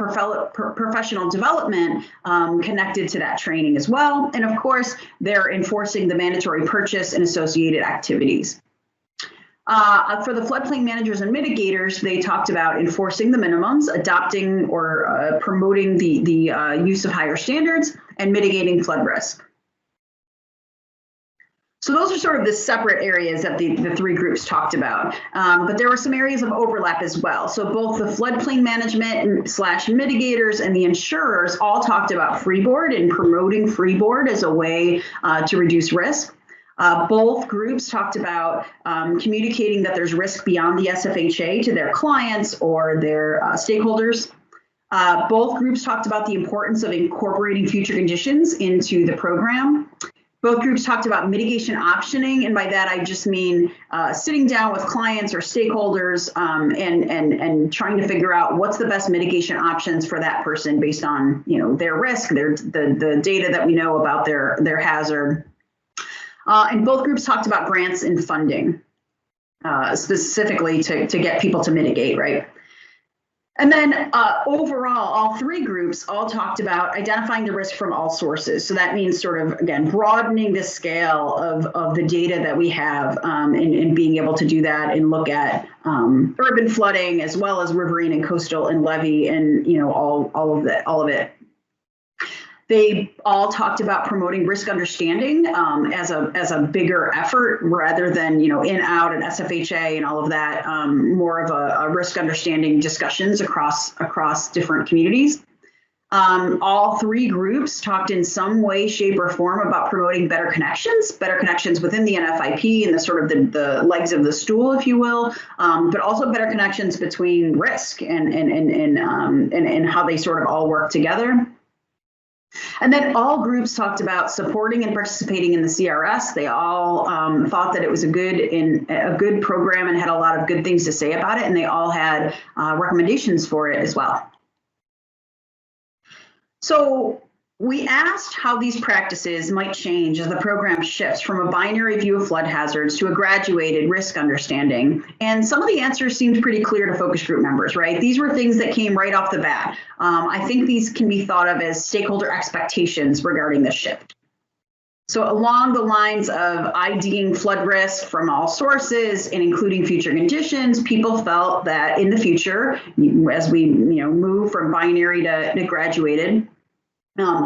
professional development connected to that training as well. And of course, they're enforcing the mandatory purchase and associated activities. For the floodplain managers and mitigators, they talked about enforcing the minimums, adopting or promoting the use of higher standards, and mitigating flood risk. So those are sort of the separate areas that the three groups talked about, but there were some areas of overlap as well. So both the floodplain management / mitigators and the insurers all talked about freeboard and promoting freeboard as a way to reduce risk. Both groups talked about communicating that there's risk beyond the SFHA to their clients or their stakeholders. Both groups talked about the importance of incorporating future conditions into the program. Both groups talked about mitigation optioning, and by that I just mean sitting down with clients or stakeholders and trying to figure out what's the best mitigation options for that person based on their risk, the data that we know about their hazard. And both groups talked about grants and funding, specifically to get people to mitigate, right? And then overall, all three groups all talked about identifying the risk from all sources. So that means sort of, again, broadening the scale of the data that we have and being able to do that and look at urban flooding as well as riverine and coastal and levee and all of it. They all talked about promoting risk understanding as a bigger effort rather than in, out, and SFHA and all of that. More of a risk understanding discussions across different communities. All three groups talked in some way, shape, or form about promoting better connections within the NFIP and the sort of the legs of the stool, if you will, but also better connections between risk and how they sort of all work together. And then all groups talked about supporting and participating in the CRS. They all thought that it was a good program and had a lot of good things to say about it, and they all had recommendations for it as well. So we asked how these practices might change as the program shifts from a binary view of flood hazards to a graduated risk understanding. And some of the answers seemed pretty clear to focus group members, right? These were things that came right off the bat. I think these can be thought of as stakeholder expectations regarding the shift. So along the lines of IDing flood risk from all sources and including future conditions, people felt that in the future, as we move from binary to graduated,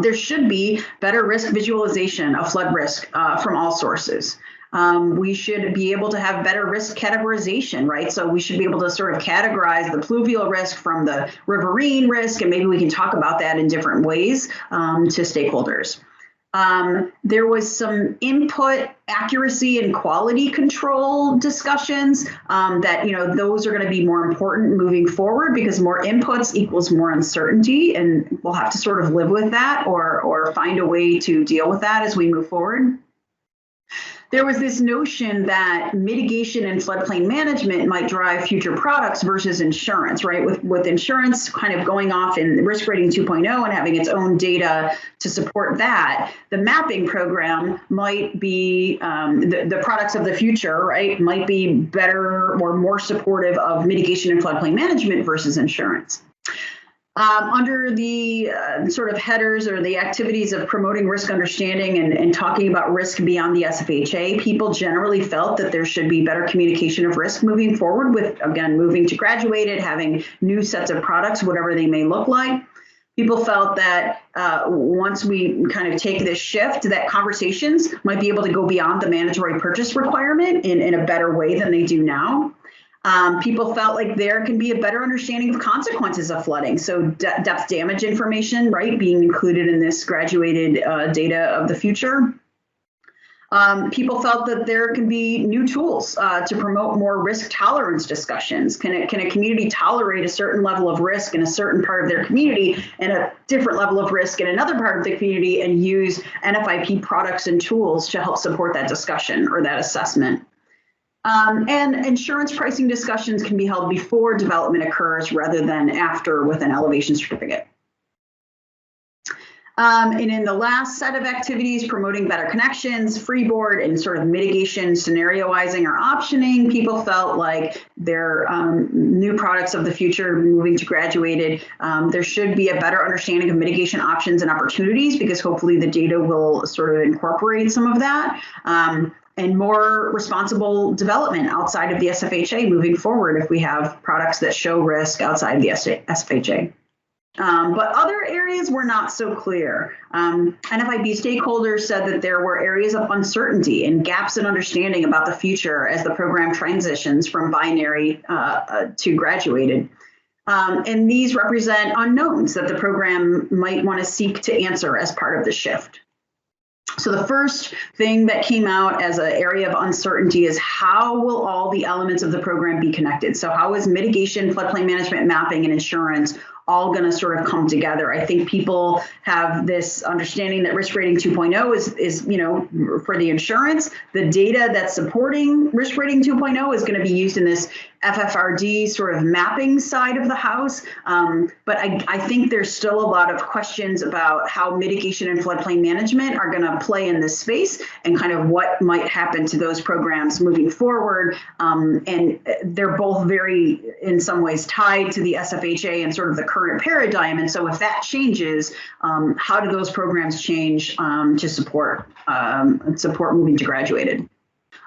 there should be better risk visualization of flood risk from all sources. We should be able to have better risk categorization, right? So we should be able to sort of categorize the pluvial risk from the riverine risk, and maybe we can talk about that in different ways to stakeholders. There was some input accuracy and quality control discussions that, those are going to be more important moving forward because more inputs equals more uncertainty, and we'll have to sort of live with that or find a way to deal with that as we move forward. There was this notion that mitigation and floodplain management might drive future products versus insurance, right? With insurance kind of going off in risk rating 2.0 and having its own data to support that, the mapping program might be the products of the future, right? Might be better or more supportive of mitigation and floodplain management versus insurance. Under the sort of headers or the activities of promoting risk understanding and talking about risk beyond the SFHA, people generally felt that there should be better communication of risk moving forward with, again, moving to graduated, having new sets of products, whatever they may look like. People felt that once we kind of take this shift, that conversations might be able to go beyond the mandatory purchase requirement in a better way than they do now. People felt like there can be a better understanding of consequences of flooding. So depth damage information, right, being included in this graduated data of the future. People felt that there can be new tools to promote more risk tolerance discussions. Can a community tolerate a certain level of risk in a certain part of their community and a different level of risk in another part of the community, and use NFIP products and tools to help support that discussion or that assessment? And insurance pricing discussions can be held before development occurs rather than after with an elevation certificate. And in the last set of activities, promoting better connections, freeboard, and sort of mitigation, scenarioizing or optioning, people felt like their new products of the future moving to graduated, there should be a better understanding of mitigation options and opportunities, because hopefully the data will sort of incorporate some of that. And more responsible development outside of the SFHA moving forward if we have products that show risk outside the SFHA. But other areas were not so clear. NFIB stakeholders said that there were areas of uncertainty and gaps in understanding about the future as the program transitions from binary to graduated. And these represent unknowns that the program might want to seek to answer as part of the shift. So the first thing that came out as an area of uncertainty is how will all the elements of the program be connected? So how is mitigation, floodplain management, mapping, and insurance all going to sort of come together? I think people have this understanding that risk rating 2.0 is, you know, for the insurance. The data that's supporting risk rating 2.0 is going to be used in this FFRD sort of mapping side of the house. But I think there's still a lot of questions about how mitigation and floodplain management are going to play in this space and kind of what might happen to those programs moving forward. And they're both very, in some ways, tied to the SFHA and sort of the current paradigm. And so if that changes, how do those programs change to support moving to graduated?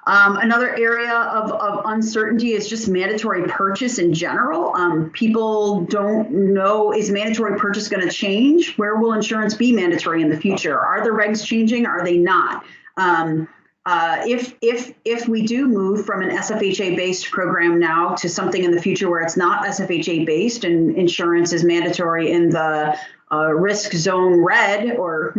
Another area of uncertainty is just mandatory purchase in general. People don't know, is mandatory purchase going to change? Where will insurance be mandatory in the future? Are the regs changing? Are they not? If we do move from an SFHA-based program now to something in the future where it's not SFHA-based and insurance is mandatory in the risk zone red or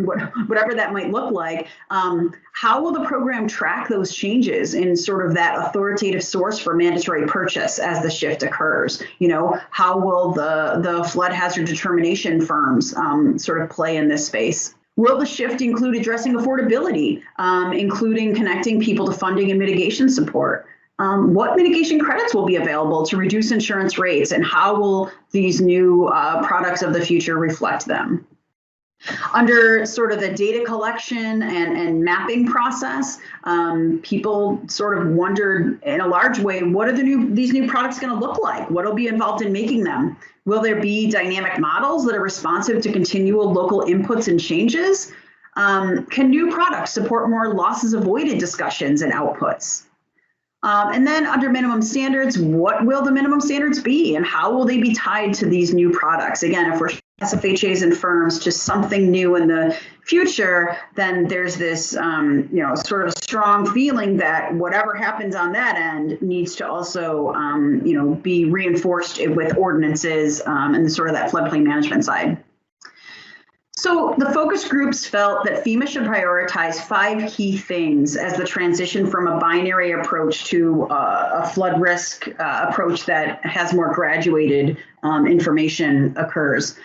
whatever that might look like, how will the program track those changes in sort of that authoritative source for mandatory purchase as the shift occurs? You know, how will the flood hazard determination firms sort of play in this space? Will the shift include addressing affordability, including connecting people to funding and mitigation support? What mitigation credits will be available to reduce insurance rates, and how will these new products of the future reflect them? Under sort of the data collection and mapping process, people sort of wondered in a large way, what are these new products going to look like? What will be involved in making them? Will there be dynamic models that are responsive to continual local inputs and changes? Can new products support more losses avoided discussions and outputs? And then under minimum standards, what will the minimum standards be and how will they be tied to these new products? Again, if we're SFHAs and firms to something new in the future, then there's this, you know, sort of a strong feeling that whatever happens on that end needs to also, you know, be reinforced with ordinances and sort of that floodplain management side. So the focus groups felt that FEMA should prioritize 5 key things as the transition from a binary approach to a flood risk approach that has more graduated information occurs.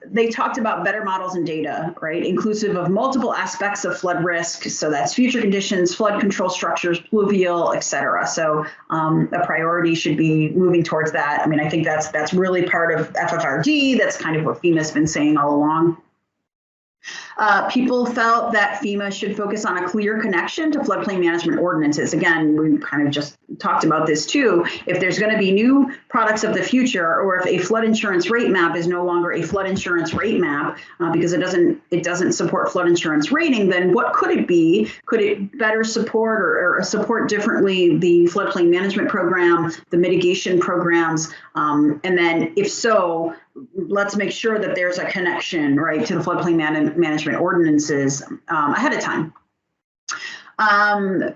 They talked about better models and data, right, inclusive of multiple aspects of flood risk. So that's future conditions, flood control structures, pluvial, et cetera. So a priority should be moving towards that. I mean, I think that's really part of FFRD. That's kind of what FEMA's been saying all along. People felt that FEMA should focus on a clear connection to floodplain management ordinances. Again, we kind of just talked about this too. If there's going to be new products of the future, or if a flood insurance rate map is no longer a flood insurance rate map because it doesn't support flood insurance rating, then what could it be? Could it better support or support differently the floodplain management program, the mitigation programs? And then if so, let's make sure that there's a connection, right, to the floodplain management ordinances ahead of time.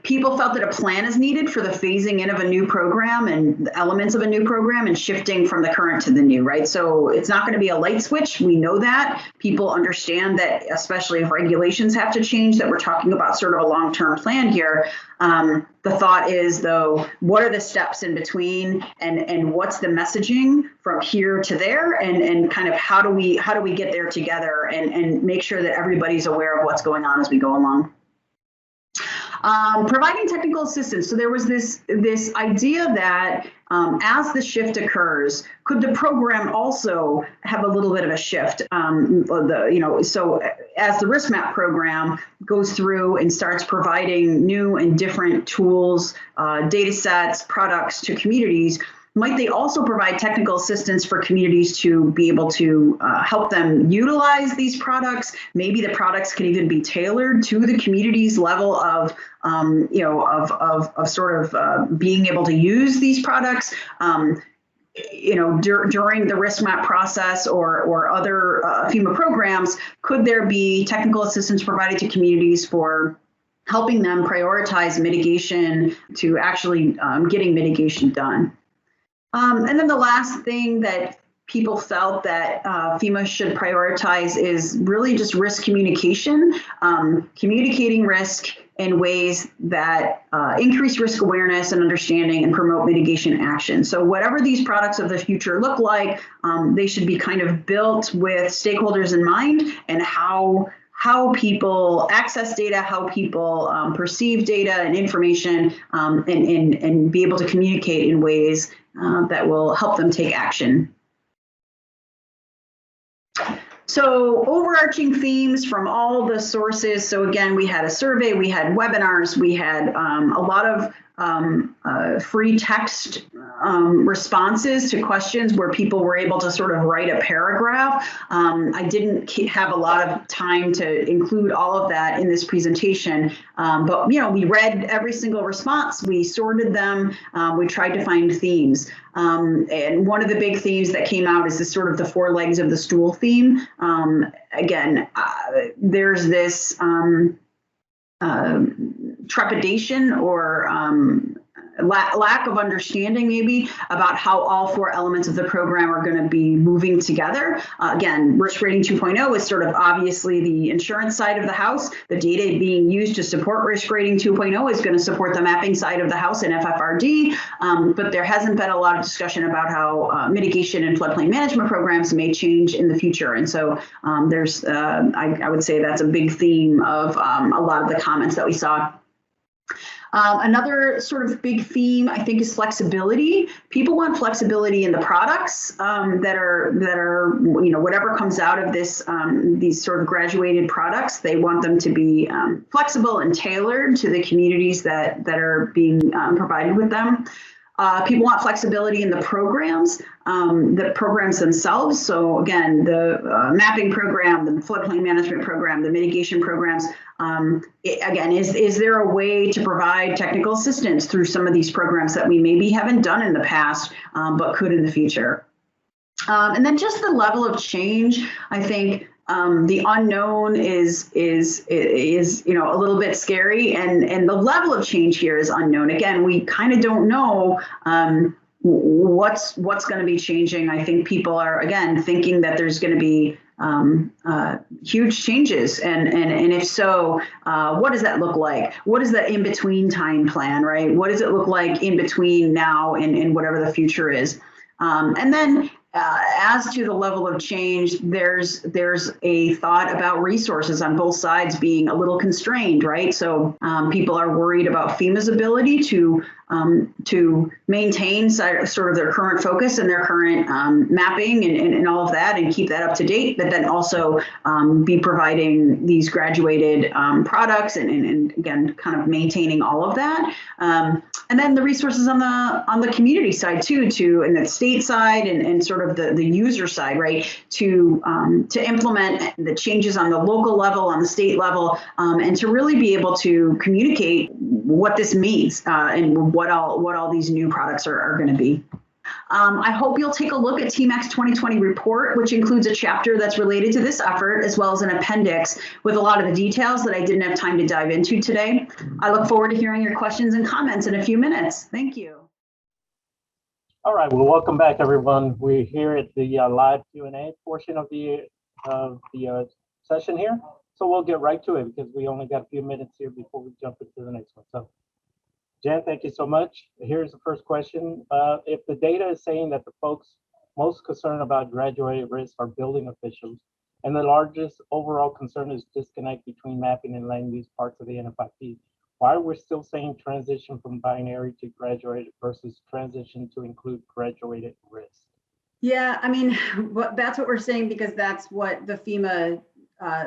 People felt that a plan is needed for the phasing in of a new program and the elements of a new program and shifting from the current to the new, right? So it's not going to be a light switch. We know that. People understand that, especially if regulations have to change, that we're talking about sort of a long-term plan here. The thought is, though, what are the steps in between, and what's the messaging from here to there, and kind of how do we get there together and make sure that everybody's aware of what's going on as we go along. Providing technical assistance. So there was this idea that as the shift occurs, could the program also have a little bit of a shift? So as the risk map program goes through and starts providing new and different tools, data sets, products to communities, might they also provide technical assistance for communities to be able to help them utilize these products? Maybe the products can even be tailored to the community's level of, being able to use these products. During the risk map process or other FEMA programs, could there be technical assistance provided to communities for helping them prioritize mitigation to actually getting mitigation done? And then the last thing that people felt that FEMA should prioritize is really just risk communication, communicating risk in ways that increase risk awareness and understanding and promote mitigation action. So whatever these products of the future look like, they should be kind of built with stakeholders in mind and how people access data, how people perceive data and information, and be able to communicate in ways that will help them take action. So overarching themes from all the sources. So again, we had a survey, we had webinars, we had a lot of free text responses to questions where people were able to sort of write a paragraph. I didn't have a lot of time to include all of that in this presentation, but we read every single response, we sorted them, we tried to find themes. And one of the big themes that came out is this sort of the four legs of the stool theme. Again, there's this trepidation or lack of understanding maybe about how all four elements of the program are going to be moving together. Again, risk rating 2.0 is sort of obviously the insurance side of the house. The data being used to support risk rating 2.0 is going to support the mapping side of the house in FFRD, but there hasn't been a lot of discussion about how mitigation and floodplain management programs may change in the future. And so there's, I would say that's a big theme of a lot of the comments that we saw. Another sort of big theme, I think, is flexibility. People want flexibility in the products that are whatever comes out of this these sort of graduated products. They want them to be flexible and tailored to the communities that are being provided with them. People want flexibility in the programs themselves. So again, the mapping program, the floodplain management program, the mitigation programs. Again, is there a way to provide technical assistance through some of these programs that we maybe haven't done in the past, but could in the future? And then just the level of change, I think. The unknown is a little bit scary, and the level of change here is unknown. Again, we kind of don't know what's going to be changing. I think people are again thinking that there's going to be huge changes, and if so, what does that look like? What is that in between time plan, right? What does it look like in between now and whatever the future is? And then. As to the level of change, there's a thought about resources on both sides being a little constrained, right? So people are worried about FEMA's ability to maintain sort of their current focus and their current mapping and all of that and keep that up to date, but then also be providing these graduated products and again, kind of maintaining all of that. And then the resources on the community side too, and the state side and sort of the user side, right, to implement the changes on the local level, on the state level, and to really be able to communicate what this means and what all these new products are going to be. I hope you'll take a look at TMAC's 2020 report, which includes a chapter that's related to this effort, as well as an appendix with a lot of the details that I didn't have time to dive into today. I look forward to hearing your questions and comments in a few minutes. Thank you. All right, well, welcome back, everyone. We're here at the live Q&A portion of the session here. So we'll get right to it because we only got a few minutes here before we jump into the next one. So Jen, thank you so much. Here's the first question. If the data is saying that the folks most concerned about graduated risk are building officials, and the largest overall concern is disconnect between mapping and land use parts of the NFIP, why are we still saying transition from binary to graduated versus transition to include graduated risk? Yeah, I mean, that's what we're saying because that's what the FEMA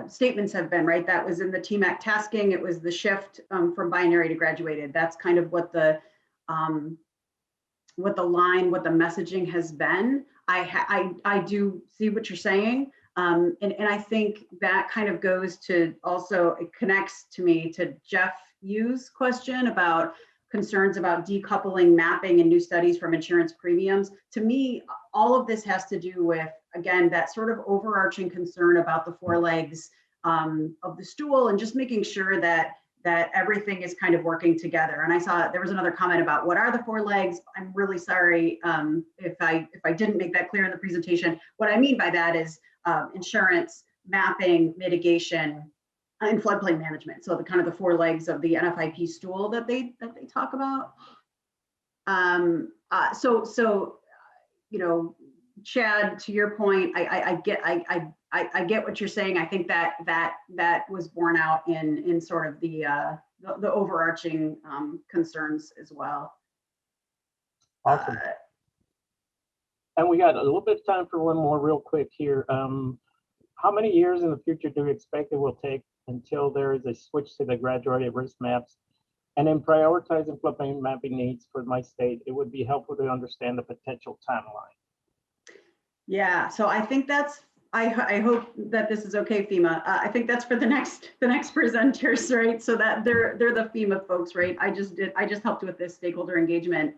statements have been, right? That was in the TMAC tasking. It was the shift from binary to graduated. That's kind of what the line, what the messaging has been. I do see what you're saying. And I think that kind of goes to also, it connects to me to Jeff Yu's question about concerns about decoupling mapping and new studies from insurance premiums. To me, all of this has to do with, again, that sort of overarching concern about the four legs of the stool and just making sure that everything is kind of working together. And I saw there was another comment about what are the four legs. I'm really sorry if I didn't make that clear in the presentation. What I mean by that is insurance, mapping, mitigation, and floodplain management. So the kind of the four legs of the NFIP stool that they talk about. So you know, Chad, to your point, I get what you're saying. I think that was borne out in sort of the overarching concerns as well. Awesome. And we got a little bit of time for one more real quick here. How many years in the future do we expect it will take until there is a switch to the graduated risk maps? And in prioritizing floodplain mapping needs for my state, it would be helpful to understand the potential timeline. Yeah, so I think that's, I hope that this is okay, FEMA. I think that's for the next presenters, right? So that they're the FEMA folks, right? I just helped with this stakeholder engagement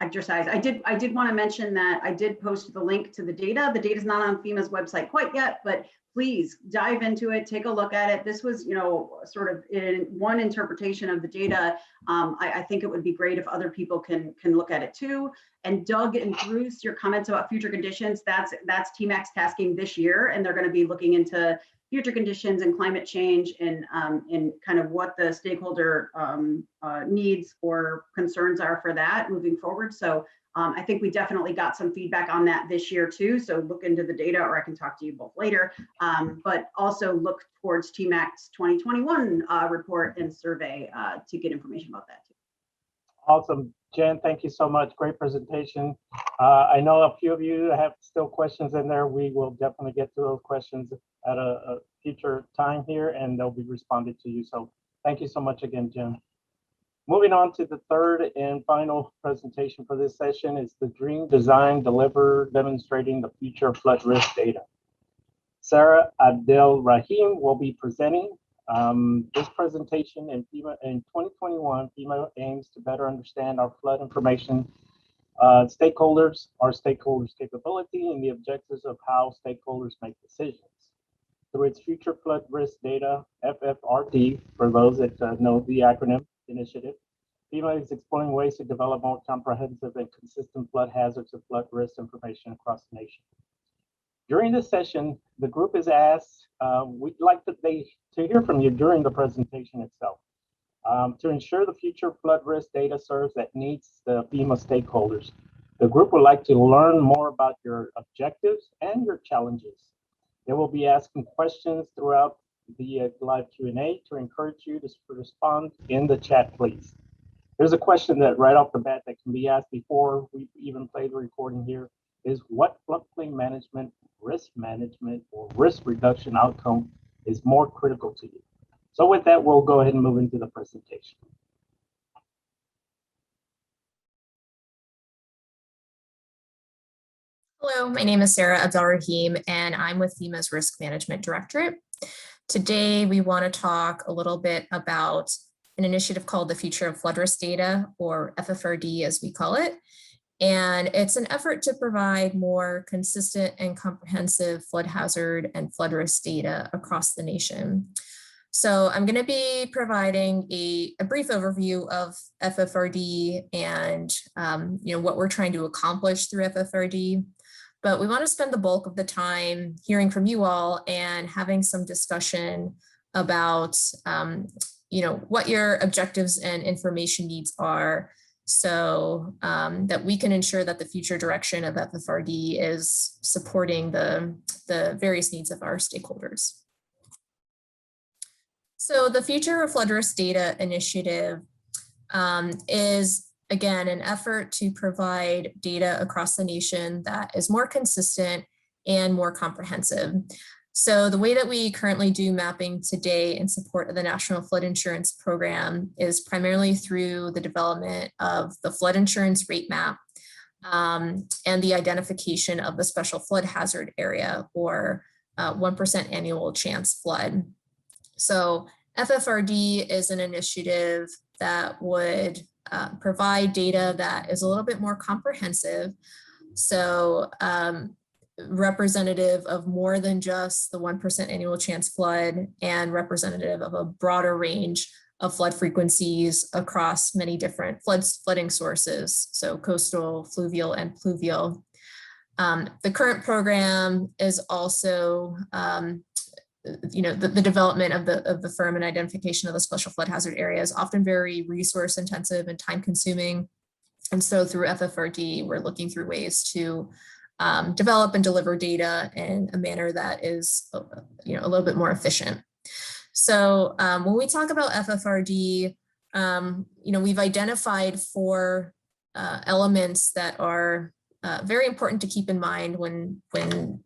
exercise. I did want to mention that I did post the link to the data. The data is not on FEMA's website quite yet, but please dive into it, take a look at it. This was, you know, sort of in one interpretation of the data. I think it would be great if other people can look at it too. And Doug and Bruce, your comments about future conditions, that's TMAC's tasking this year, and they're going to be looking into future conditions and climate change and kind of what the stakeholder needs or concerns are for that moving forward. So I think we definitely got some feedback on that this year too. So look into the data, or I can talk to you both later, but also look towards TMAC's 2021 report and survey to get information about that too. Awesome. Jen, thank you so much. Great presentation. I know a few of you have still questions in there. We will definitely get to those questions at a future time here, and they'll be responded to you. So thank you so much again, Jen. Moving on to the third and final presentation for this session is the Dream Design Deliver, demonstrating the future of flood risk data. Sarah Abdel Rahim will be presenting this presentation in FEMA in 2021. FEMA aims to better understand our flood information stakeholders, our stakeholders' capability, and the objectives of how stakeholders make decisions. Through its future flood risk data, FFRD, for those that know the acronym initiative, FEMA is exploring ways to develop more comprehensive and consistent flood hazards and flood risk information across the nation. During this session, the group is asked, we'd like to hear from you during the presentation itself. To ensure the future flood risk data serves that needs the FEMA stakeholders, the group would like to learn more about your objectives and your challenges. They will be asking questions throughout the live Q&A to encourage you to respond in the chat, please. There's a question that right off the bat that can be asked before we even play the recording here is, what floodplain management, risk management, or risk reduction outcome is more critical to you? So with that, we'll go ahead and move into the presentation. Hello, my name is Sarah Abdel Rahim, and I'm with FEMA's Risk Management Directorate. Today, we want to talk a little bit about an initiative called the Future of Flood Risk Data, or FFRD as we call it. And it's an effort to provide more consistent and comprehensive flood hazard and flood risk data across the nation. So I'm going to be providing a brief overview of FFRD and what we're trying to accomplish through FFRD. But we want to spend the bulk of the time hearing from you all and having some discussion about what your objectives and information needs are, so that we can ensure that the future direction of FFRD is supporting the various needs of our stakeholders. So the Future of Flood Risk Data initiative is, again, an effort to provide data across the nation that is more consistent and more comprehensive. So the way that we currently do mapping today in support of the National Flood Insurance Program is primarily through the development of the flood insurance rate map and the identification of the special flood hazard area, or 1% annual chance flood. So FFRD is an initiative that would provide data that is a little bit more comprehensive. So representative of more than just the 1% annual chance flood, and representative of a broader range of flood frequencies across many different flooding sources, so coastal, fluvial, and pluvial. The current program is also the development of the firm and identification of the special flood hazard area is often very resource intensive and time consuming. And so through FFRD, we're looking through ways to develop and deliver data in a manner that is a little bit more efficient. So when we talk about FFRD, we've identified 4 elements that are very important to keep in mind when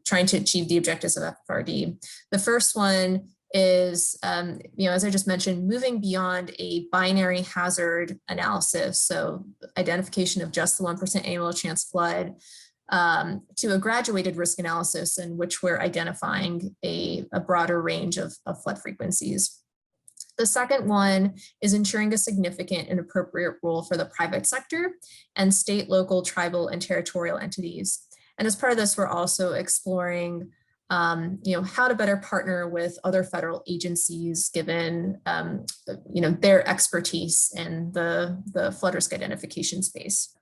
trying to achieve the objectives of FFRD. The first one is, as I just mentioned, moving beyond a binary hazard analysis, so identification of just the 1% annual chance flood, to a graduated risk analysis in which we're identifying a broader range of flood frequencies. The second one is ensuring a significant and appropriate role for the private sector and state, local, tribal, and territorial entities. And as part of this, we're also exploring how to better partner with other federal agencies, given their expertise in the flood risk identification space.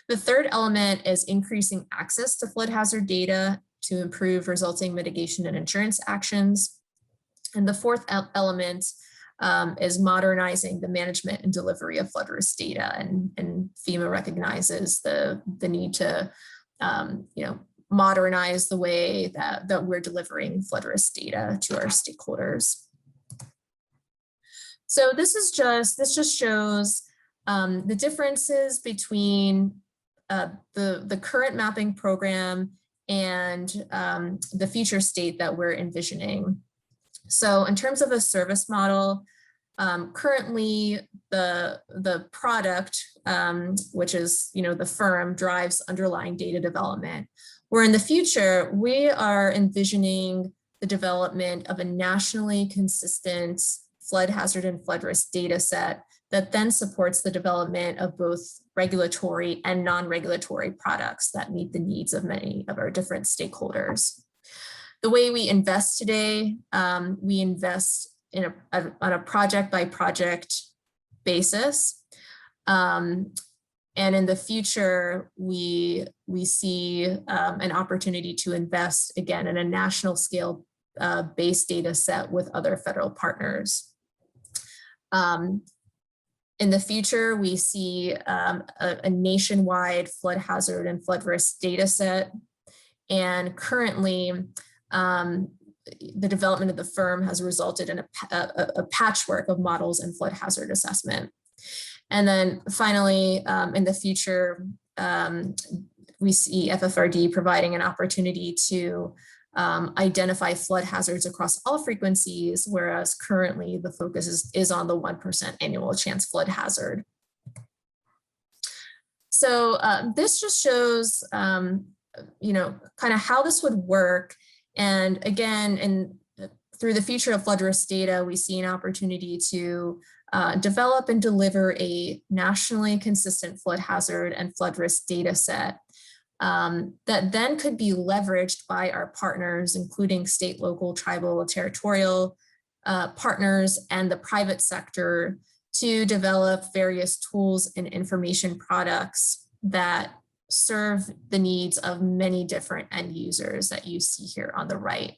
The third element is increasing access to flood hazard data to improve resulting mitigation and insurance actions. And the fourth element is modernizing the management and delivery of flood risk data. And FEMA recognizes the need to modernize the way that we're delivering flood risk data to our stakeholders. So this just shows the differences between the current mapping program and the future state that we're envisioning. So in terms of a service model, currently the product, which is the firm, drives underlying data development. Where in the future, we are envisioning the development of a nationally consistent flood hazard and flood risk data set that then supports the development of both regulatory and non-regulatory products that meet the needs of many of our different stakeholders. The way we invest today, we invest on a project by project basis. And in the future, we see an opportunity to invest again in a national scale based data set with other federal partners. In the future, we see a nationwide flood hazard and flood risk data set. And currently, the development of the firm has resulted in a patchwork of models and flood hazard assessment. And then finally, in the future, we see FFRD providing an opportunity to identify flood hazards across all frequencies, whereas currently the focus is on the 1% annual chance flood hazard. So this just shows, kind of how this would work. And again, through the future of flood risk data, we see an opportunity to develop and deliver a nationally consistent flood hazard and flood risk data set that then could be leveraged by our partners, including state, local, tribal, territorial partners, and the private sector, to develop various tools and information products that serve the needs of many different end users that you see here on the right.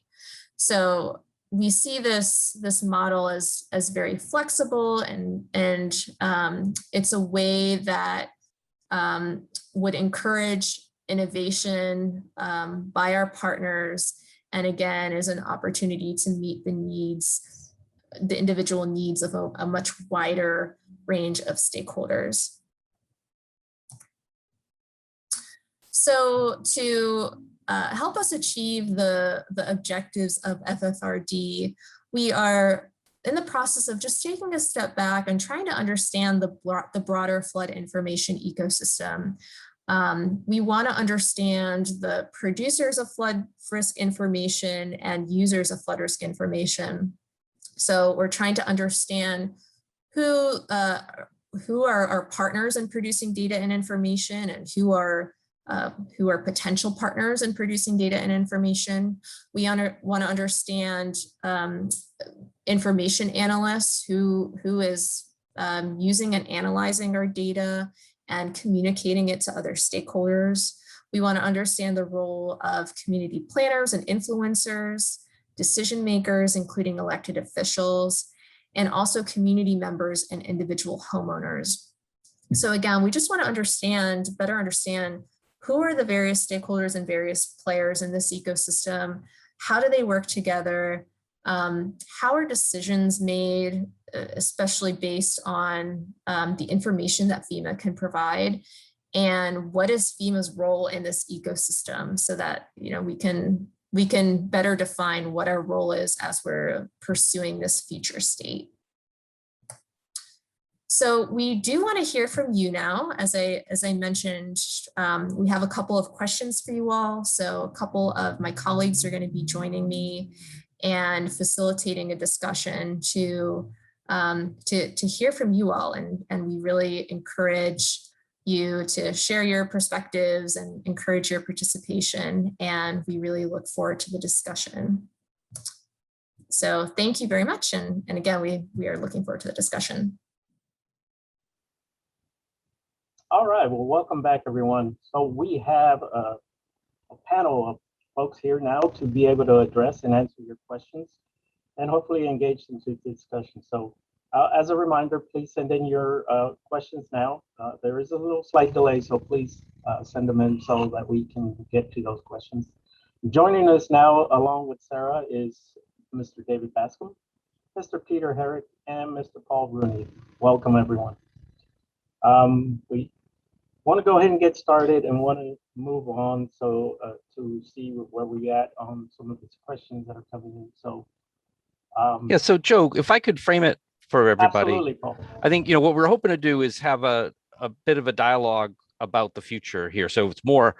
So we see this model as very flexible, and it's a way that would encourage innovation by our partners, and again is an opportunity to meet the needs, the individual needs of a much wider range of stakeholders. So to help us achieve the objectives of FFRD, we are in the process of just taking a step back and trying to understand the broader flood information ecosystem. We want to understand the producers of flood risk information and users of flood risk information. So we're trying to understand who are our partners in producing data and information, and who are potential partners in producing data and information. We want to understand information analysts who is using and analyzing our data and communicating it to other stakeholders. We want to understand the role of community planners and influencers, decision makers, including elected officials, and also community members and individual homeowners. So again, we just want to better understand who are the various stakeholders and various players in this ecosystem? How do they work together? How are decisions made, especially based on the information that FEMA can provide? And what is FEMA's role in this ecosystem, so that we can better define what our role is as we're pursuing this future state. So we do want to hear from you now. As I mentioned, we have a couple of questions for you all. So a couple of my colleagues are going to be joining me and facilitating a discussion to hear from you all. And we really encourage you to share your perspectives and encourage your participation. And we really look forward to the discussion. So thank you very much. And again, we are looking forward to the discussion. All right, well, welcome back, everyone. So we have a panel of folks here now to be able to address and answer your questions and hopefully engage into the discussion. So as a reminder, please send in your questions now. There is a little slight delay, so please send them in so that we can get to those questions. Joining us now, along with Sarah, is Mr. David Bascom, Mr. Peter Herrick, and Mr. Paul Rooney. Welcome, everyone. We want to go ahead and get started and want to move on to see where we at on some of these questions that are coming in. So yeah, so Joe, if I could frame it for everybody. Absolutely, Paul. I think what we're hoping to do is have a bit of a dialogue about the future here. So it's more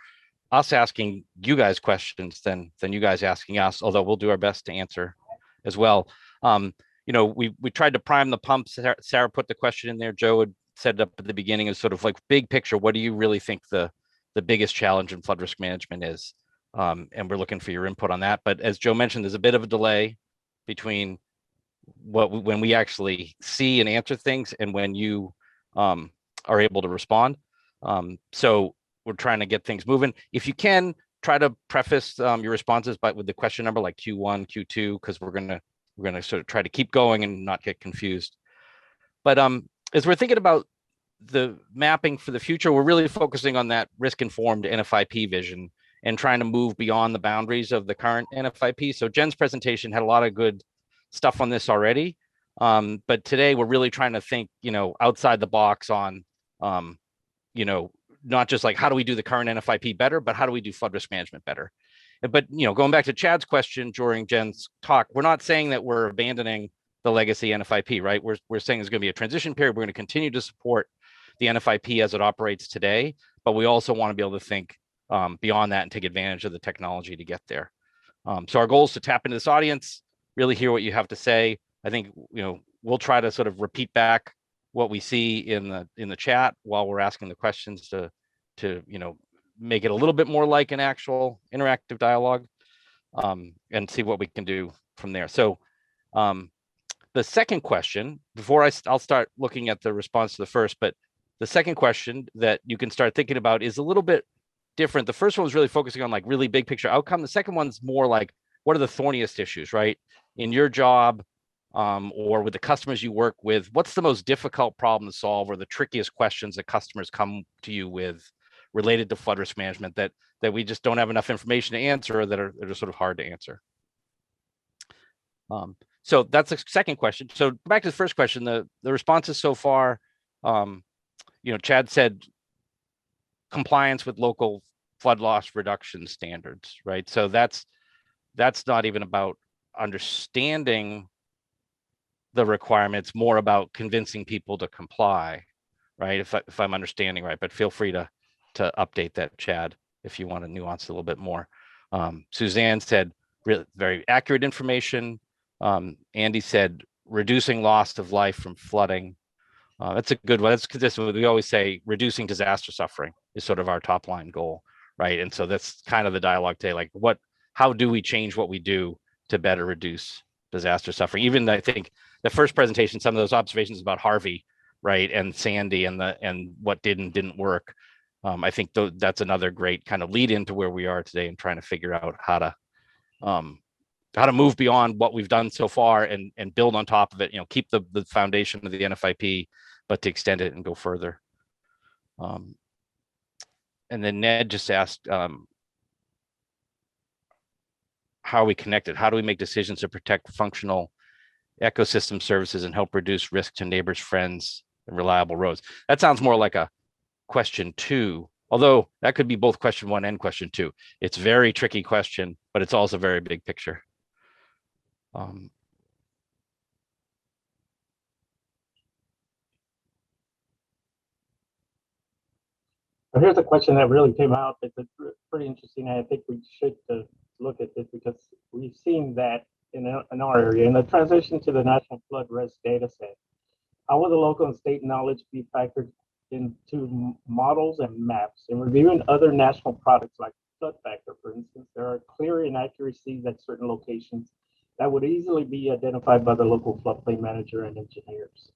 us asking you guys questions than you guys asking us, although we'll do our best to answer as well. We tried to prime the pump. Sarah put the question in there. Joe had set it up at the beginning as sort of like big picture. What do you really think the biggest challenge in flood risk management is? And we're looking for your input on that. But as Joe mentioned, there's a bit of a delay between when we actually see and answer things and when you are able to respond. So we're trying to get things moving. If you can, try to preface your responses with the question number like Q1, Q2, because we're gonna sort of try to keep going and not get confused. But as we're thinking about the mapping for the future, we're really focusing on that risk-informed NFIP vision and trying to move beyond the boundaries of the current NFIP. So Jen's presentation had a lot of good stuff on this already. But today we're really trying to think, outside the box on, not just like how do we do the current NFIP better, but how do we do flood risk management better? But, going back to Chad's question during Jen's talk, we're not saying that we're abandoning the legacy NFIP, right? We're saying there's going to be a transition period. We're going to continue to support the NFIP as it operates today, but we also want to be able to think beyond that and take advantage of the technology to get there. So our goal is to tap into this audience, really hear what you have to say. I think, we'll try to sort of repeat back what we see in the chat while we're asking the questions to make it a little bit more like an actual interactive dialogue, and see what we can do from there. So the second question, before I'll start looking at the response to the first, but the second question that you can start thinking about is a little bit different. The first one was really focusing on like really big picture outcome. The second one's more like, what are the thorniest issues, right? In your job, or with the customers you work with, what's the most difficult problem to solve, or the trickiest questions that customers come to you with related to flood risk management that we just don't have enough information to answer, or that are sort of hard to answer. So that's the second question. So back to the first question, the responses so far, Chad said compliance with local flood loss reduction standards, right? So that's not even about understanding the requirements, more about convincing people to comply, right? If I'm understanding right, but feel free to update that, Chad, if you want to nuance a little bit more. Suzanne said really very accurate information. Andy said reducing loss of life from flooding. That's a good one. That's consistent with, we always say reducing disaster suffering is sort of our top line goal, right? And so that's kind of the dialogue today, like how do we change what we do to better reduce disaster suffering? Even I think the first presentation, some of those observations about Harvey, right, and Sandy and what did and didn't work. I think that's another great kind of lead into where we are today and trying to figure out how to move beyond what we've done so far and build on top of it, keep the foundation of the NFIP, but to extend it and go further. And then Ned just asked, how are we connected? How do we make decisions to protect functional ecosystem services and help reduce risk to neighbors, friends, and reliable roads? That sounds more like a question 2, although that could be both question 1 and question 2. It's a very tricky question, but it's also very big picture. So here's a question that really came out. It's pretty interesting. I think we should look at this because we've seen that in our area. In the transition to the National Flood Risk Data Set, how will the local and state knowledge be factored into models and maps? In reviewing other national products like Flood Factor, for instance, there are clear inaccuracies at certain locations that would easily be identified by the local floodplain manager and engineers.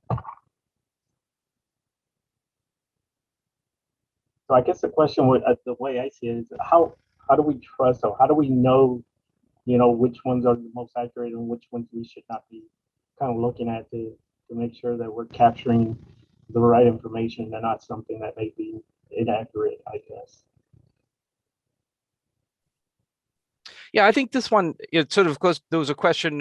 So I guess the question would, the way I see it, is how do we trust, or how do we know, which ones are the most accurate and which ones we should not be kind of looking at to make sure that we're capturing the right information and not something that may be inaccurate, I guess. Yeah, I think this one, it sort of goes, there was a question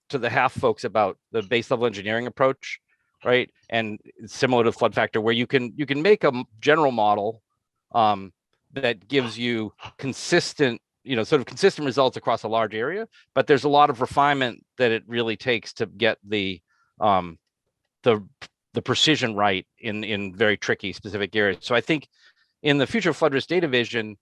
to the Halff folks about the base level engineering approach, right? And similar to Flood Factor, where you can make a general model that gives you consistent, sort of consistent results across a large area, but there's a lot of refinement that it really takes to get the precision right in very tricky specific areas. So I think in the future flood risk data vision,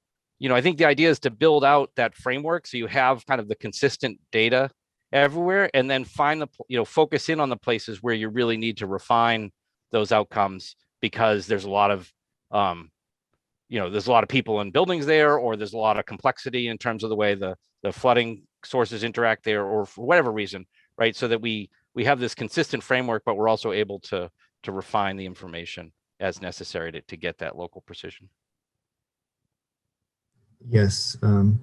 I think the idea is to build out that framework so you have kind of the consistent data everywhere, and then find focus in on the places where you really need to refine those outcomes, because there's a lot of there's a lot of people in buildings there, or there's a lot of complexity in terms of the way the flooding sources interact there, or for whatever reason, right? So that we have this consistent framework, but we're also able to refine the information as necessary to get that local precision. Yes,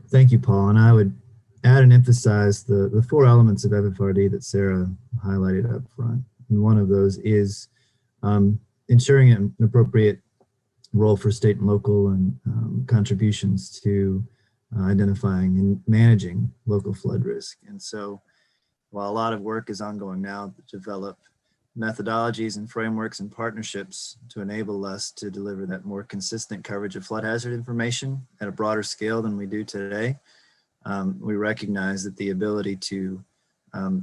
thank you, Paul. And I would add and emphasize the 4 elements of FFRD that Sarah highlighted up front. And one of those is ensuring an appropriate role for state and local and contributions to identifying and managing local flood risk. And so while a lot of work is ongoing now to develop methodologies and frameworks and partnerships to enable us to deliver that more consistent coverage of flood hazard information at a broader scale than we do today, we recognize that the ability to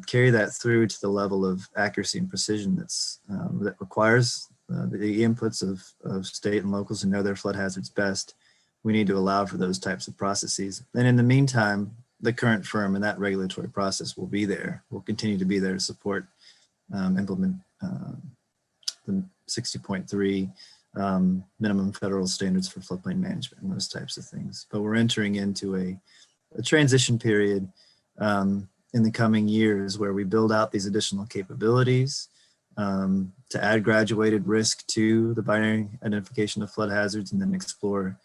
carry that through to the level of accuracy and precision that requires the inputs of state and locals who know their flood hazards best, we need to allow for those types of processes. And in the meantime, the current firm and that regulatory process will be there, will continue to be there to support implement the 60.3 minimum federal standards for floodplain management and those types of things. But we're entering into a transition period in the coming years where we build out these additional capabilities to add graduated risk to the binary identification of flood hazards, and then explore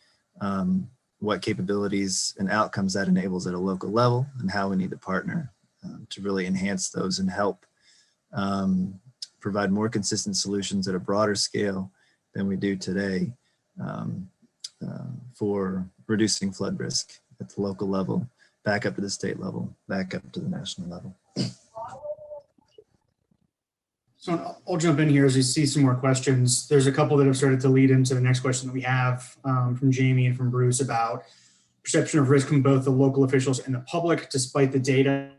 what capabilities and outcomes that enables at a local level, and how we need to partner to really enhance those and help provide more consistent solutions at a broader scale than we do today for reducing flood risk at the local level, back up to the state level, back up to the national level. So I'll jump in here as we see some more questions. There's a couple that have started to lead into the next question that we have from Jamie and from Bruce about perception of risk from both the local officials and the public, despite the data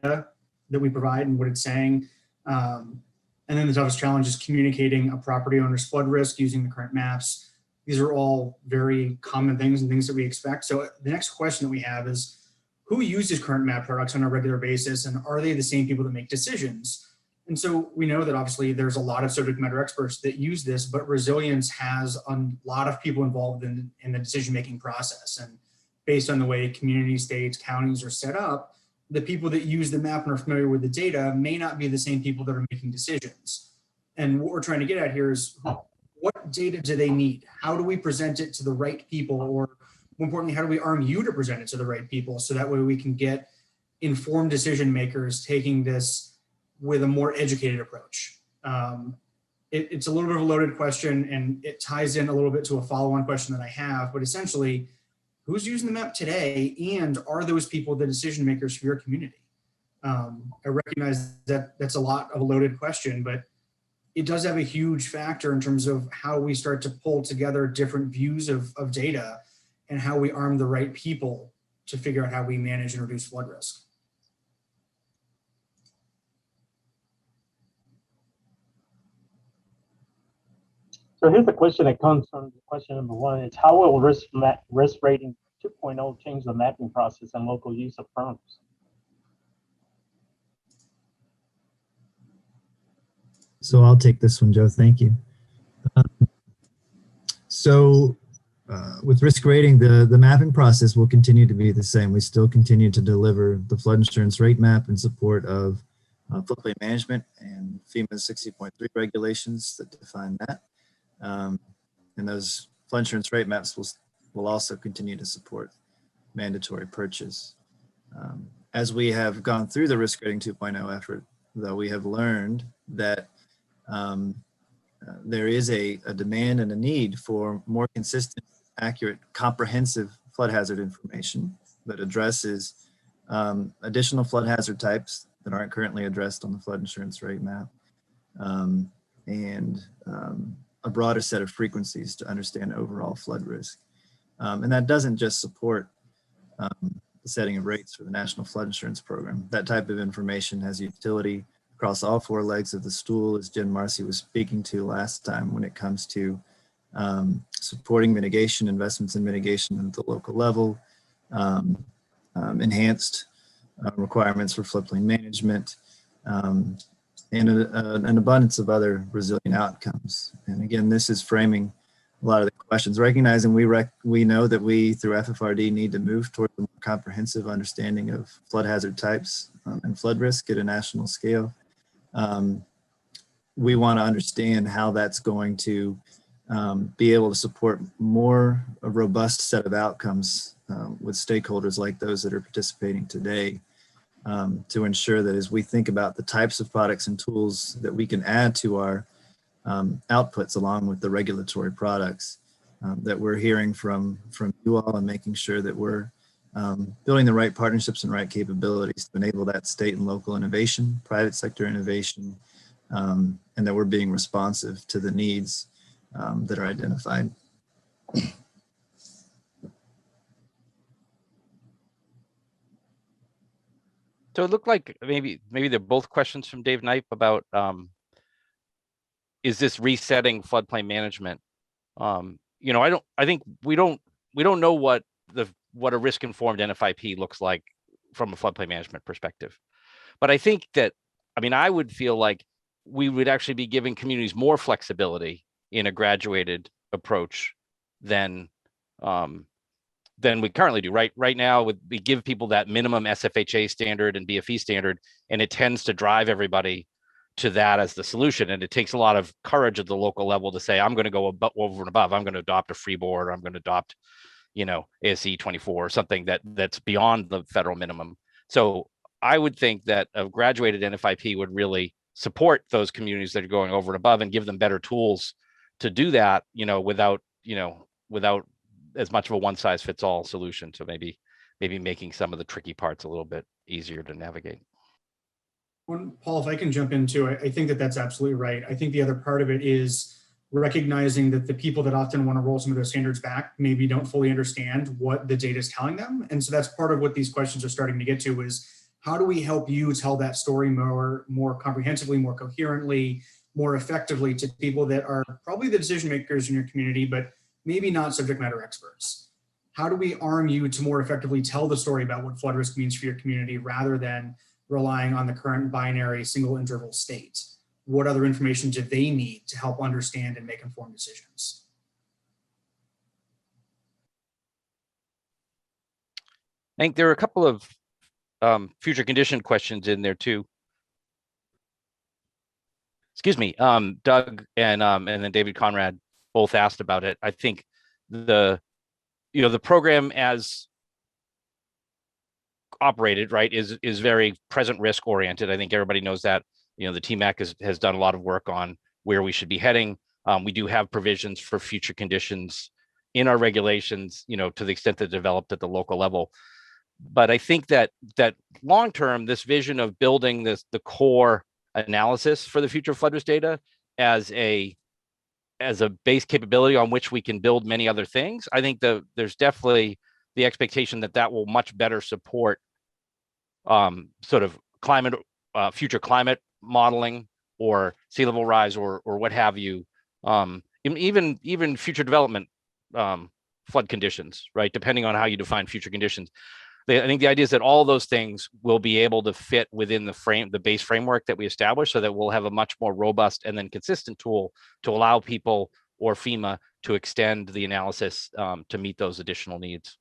that we provide and what it's saying. And then the toughest challenge is communicating a property owner's flood risk using the current maps. These are all very common things and things that we expect. So the next question that we have is, who uses current map products on a regular basis, and are they the same people that make decisions? And so we know that obviously there's a lot of subject matter experts that use this, but resilience has a lot of people involved in the decision-making process. And based on the way communities, states, counties are set up, the people that use the map and are familiar with the data may not be the same people that are making decisions. And what we're trying to get at here is, what data do they need? How do we present it to the right people? Or more importantly, how do we arm you to present it to the right people, so that way we can get informed decision makers taking this with a more educated approach? It's a little bit of a loaded question, and it ties in a little bit to a follow-on question that I have, but essentially, who's using the map today, and are those people the decision makers for your community? I recognize that that's a lot of a loaded question, but it does have a huge factor in terms of how we start to pull together different views of data, and how we arm the right people to figure out how we manage and reduce flood risk. So here's the question that comes from question number one. It's, how will risk rating 2.0 change the mapping process and local use of firms? So I'll take this one, Joe. Thank you. With risk rating, the mapping process will continue to be the same. We still continue to deliver the flood insurance rate map in support of floodplain management and FEMA's 60.3 regulations that define that. And those flood insurance rate maps will also continue to support mandatory purchase. As we have gone through the risk rating 2.0 effort, though, we have learned that there is a demand and a need for more consistent, accurate, comprehensive flood hazard information that addresses additional flood hazard types that aren't currently addressed on the flood insurance rate map, and a broader set of frequencies to understand overall flood risk. And that doesn't just support the setting of rates for the National Flood Insurance Program. That type of information has utility across all four legs of the stool, as Jen Marcy was speaking to last time, when it comes to supporting mitigation, investments in mitigation at the local level, enhanced requirements for floodplain management, and an abundance of other resilient outcomes. And again, this is framing a lot of the questions, recognizing we know that we, through FFRD, need to move toward a more comprehensive understanding of flood hazard types and flood risk at a national scale. We want to understand how that's going to be able to support a robust set of outcomes with stakeholders like those that are participating today, to ensure that as we think about the types of products and tools that we can add to our outputs along with the regulatory products, that we're hearing from you all, and making sure that we're building the right partnerships and right capabilities to enable that state and local innovation, private sector innovation, and that we're being responsive to the needs that are identified. So it looked like maybe they're both questions from Dave Knipe about is this resetting floodplain management? I think we don't know what a risk-informed NFIP looks like from a floodplain management perspective. But I think that, I would feel like we would actually be giving communities more flexibility in a graduated approach than we currently do. Right now, we give people that minimum SFHA standard and BFE standard, and it tends to drive everybody to that as the solution. And it takes a lot of courage at the local level to say, I'm going to go over and above. I'm going to adopt a free board, or I'm going to adopt, ASE 24 or something that's beyond the federal minimum. So I would think that a graduated NFIP would really support those communities that are going over and above and give them better tools to do that, without as much of a one size fits all solution. So maybe making some of the tricky parts a little bit easier to navigate. Paul, if I can jump in too, I think that's absolutely right. I think the other part of it is recognizing that the people that often want to roll some of those standards back maybe don't fully understand what the data is telling them. And so that's part of what these questions are starting to get to, is how do we help you tell that story more comprehensively, more coherently, more effectively to people that are probably the decision makers in your community, but maybe not subject matter experts? How do we arm you to more effectively tell the story about what flood risk means for your community, rather than relying on the current binary single interval state? What other information do they need to help understand and make informed decisions? I think there are a couple of future condition questions in there too. Excuse me, Doug and then David Conrad both asked about it. I think the program as operated, right, is very present risk oriented. I think everybody knows that. The TMAC has done a lot of work on where we should be heading. We do have provisions for future conditions in our regulations, to the extent that developed at the local level. But I think that long term, this vision of building the core analysis for the future flood risk data as a base capability on which we can build many other things, I think there's definitely the expectation that will much better support sort of future climate modeling or sea level rise or what have you, even future development flood conditions, right? Depending on how you define future conditions. I think the idea is that all those things will be able to fit within the base framework that we established, so that we'll have a much more robust and then consistent tool to allow people or FEMA to extend the analysis to meet those additional needs.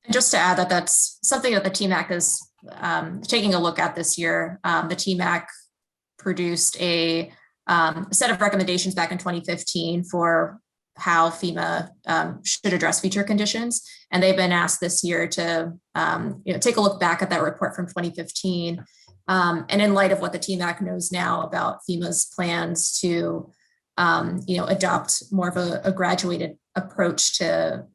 And just to add that's something that the TMAC is taking a look at this year. The TMAC produced a set of recommendations back in 2015 for how FEMA should address future conditions. And they've been asked this year to take a look back at that report from 2015. And in light of what the TMAC knows now about FEMA's plans to adopt more of a graduated approach to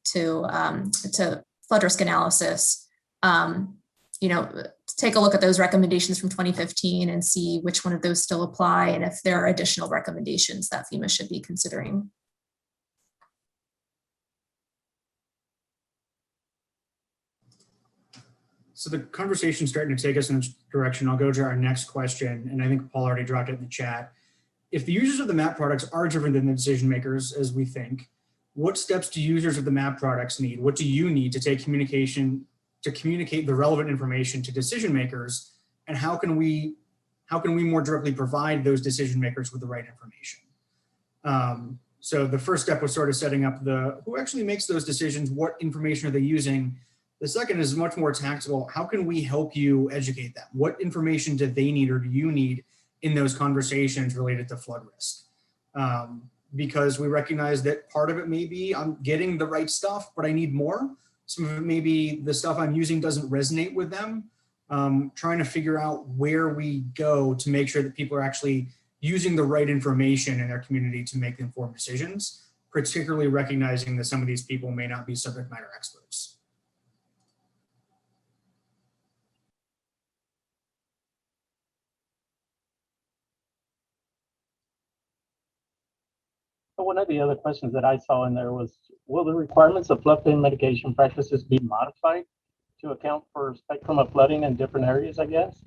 flood risk analysis, take a look at those recommendations from 2015 and see which one of those still apply, and if there are additional recommendations that FEMA should be considering. So the conversation's starting to take us in this direction. I'll go to our next question, and I think Paul already dropped it in the chat. If the users of the map products are different than the decision makers, as we think, what steps do users of the map products need? What do you need to take communication to communicate the relevant information to decision makers? And how can we more directly provide those decision makers with the right information? So the first step was sort of setting up who actually makes those decisions, what information are they using? The second is much more tactical. How can we help you educate them? What information do they need or do you need in those conversations related to flood risk? Because we recognize that part of it may be I'm getting the right stuff, but I need more. Some of it may be the stuff I'm using doesn't resonate with them. Trying to figure out where we go to make sure that people are actually using the right information in their community to make informed decisions, particularly recognizing that some of these people may not be subject matter experts. One of the other questions that I saw in there was, will the requirements of floodplain mitigation practices be modified to account for spectrum of flooding in different areas, I guess?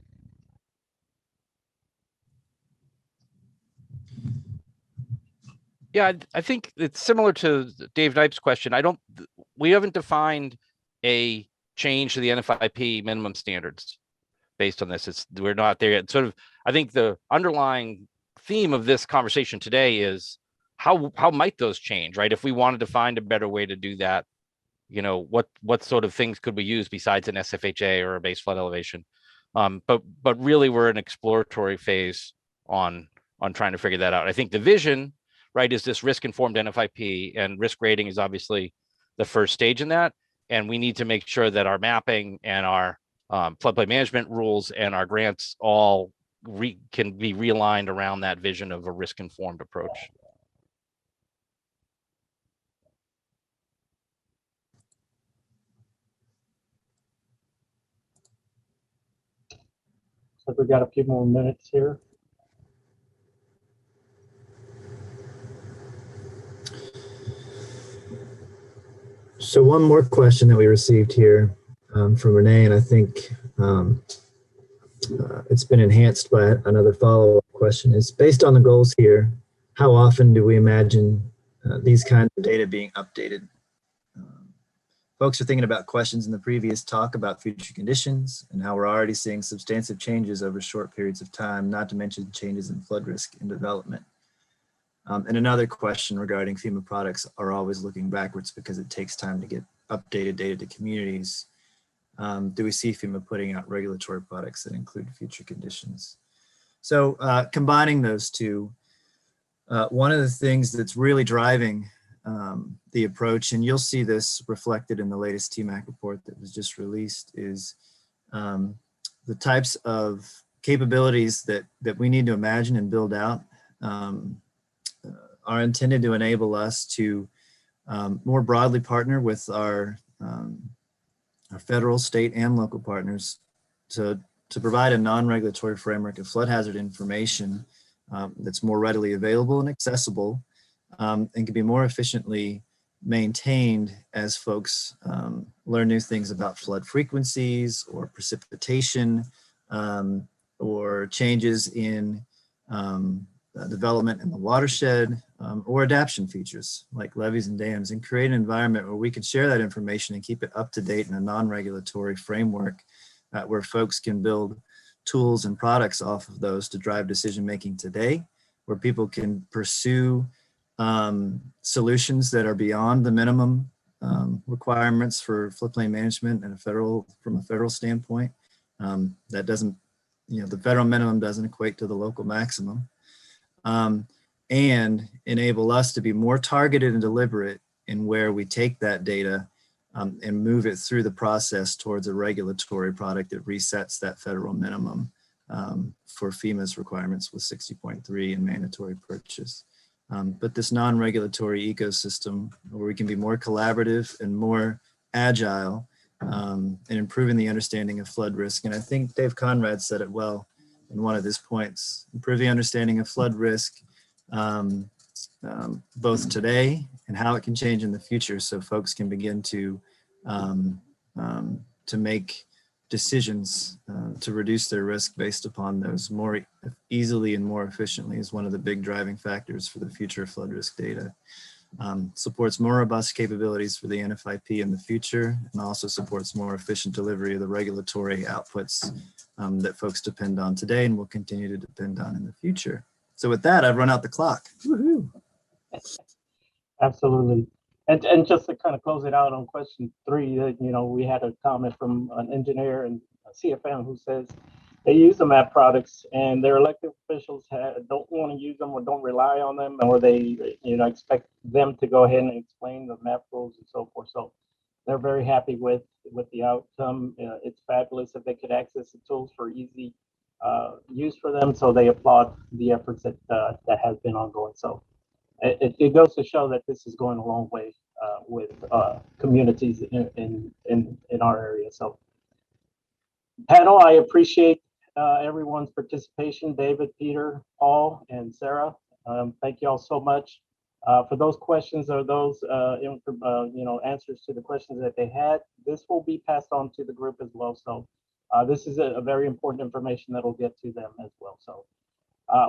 Yeah, I think it's similar to Dave Knipe's question. We haven't defined a change to the NFIP minimum standards, based on this. We're not there yet. Sort of, I think the underlying theme of this conversation today is how might those change, right? If we wanted to find a better way to do that, what sort of things could we use besides an SFHA or a base flood elevation? But really we're in exploratory phase on trying to figure that out. I think the vision, right, is this risk-informed NFIP, and risk rating is obviously the first stage in that. And we need to make sure that our mapping and our floodplain management rules and our grants all can be realigned around that vision of a risk-informed approach. So we've got a few more minutes here. So one more question that we received here from Renee, and I think it's been enhanced by another follow-up question, is based on the goals here, how often do we imagine these kinds of data being updated? Folks are thinking about questions in the previous talk about future conditions and how we're already seeing substantive changes over short periods of time, not to mention changes in flood risk and development. And another question regarding FEMA products are always looking backwards because it takes time to get updated data to communities. Do we see FEMA putting out regulatory products that include future conditions? So combining those two, one of the things that's really driving the approach, and you'll see this reflected in the latest TMAC report that was just released, is the types of capabilities that we need to imagine and build out are intended to enable us to more broadly partner with our federal, state, and local partners to provide a non-regulatory framework of flood hazard information that's more readily available and accessible, and can be more efficiently maintained as folks learn new things about flood frequencies or precipitation or changes in development in the watershed or adaptation features like levees and dams, and create an environment where we can share that information and keep it up to date in a non-regulatory framework where folks can build tools and products off of those to drive decision-making today, where people can pursue solutions that are beyond the minimum requirements for floodplain management and from a federal standpoint. That doesn't, the federal minimum doesn't equate to the local maximum. And enable us to be more targeted and deliberate in where we take that data and move it through the process towards a regulatory product that resets that federal minimum for FEMA's requirements with 60.3 and mandatory purchase. But this non-regulatory ecosystem where we can be more collaborative and more agile and improving the understanding of flood risk. And I think Dave Conrad said it well in one of his points: improving understanding of flood risk both today and how it can change in the future, so folks can begin to make decisions to reduce their risk based upon those more easily and more efficiently is one of the big driving factors for the future flood risk data. Supports more robust capabilities for the NFIP in the future, and also supports more efficient delivery of the regulatory outputs that folks depend on today and will continue to depend on in the future. So with that, I've run out the clock. Woohoo! Absolutely. And just to kind of close it out on question 3, we had a comment from an engineer and a CFM who says they use the MAP products and their elected officials don't want to use them or don't rely on them, or they expect them to go ahead and explain the MAP rules and so forth. So they're very happy with the outcome. It's fabulous that they could access the tools for easy use for them. So they applaud the efforts that has been ongoing. So it goes to show that this is going a long way with communities in our area. So panel, I appreciate everyone's participation. David, Peter, Paul, and Sarah. Thank you all so much for those questions or those answers to the questions that they had. This will be passed on to the group as well. So this is a very important information that will get to them as well. So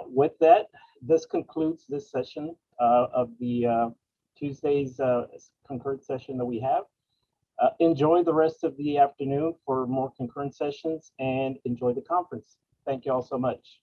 with that, this concludes this session of the Tuesday's concurrent session that we have. Enjoy the rest of the afternoon for more concurrent sessions and enjoy the conference. Thank you all so much.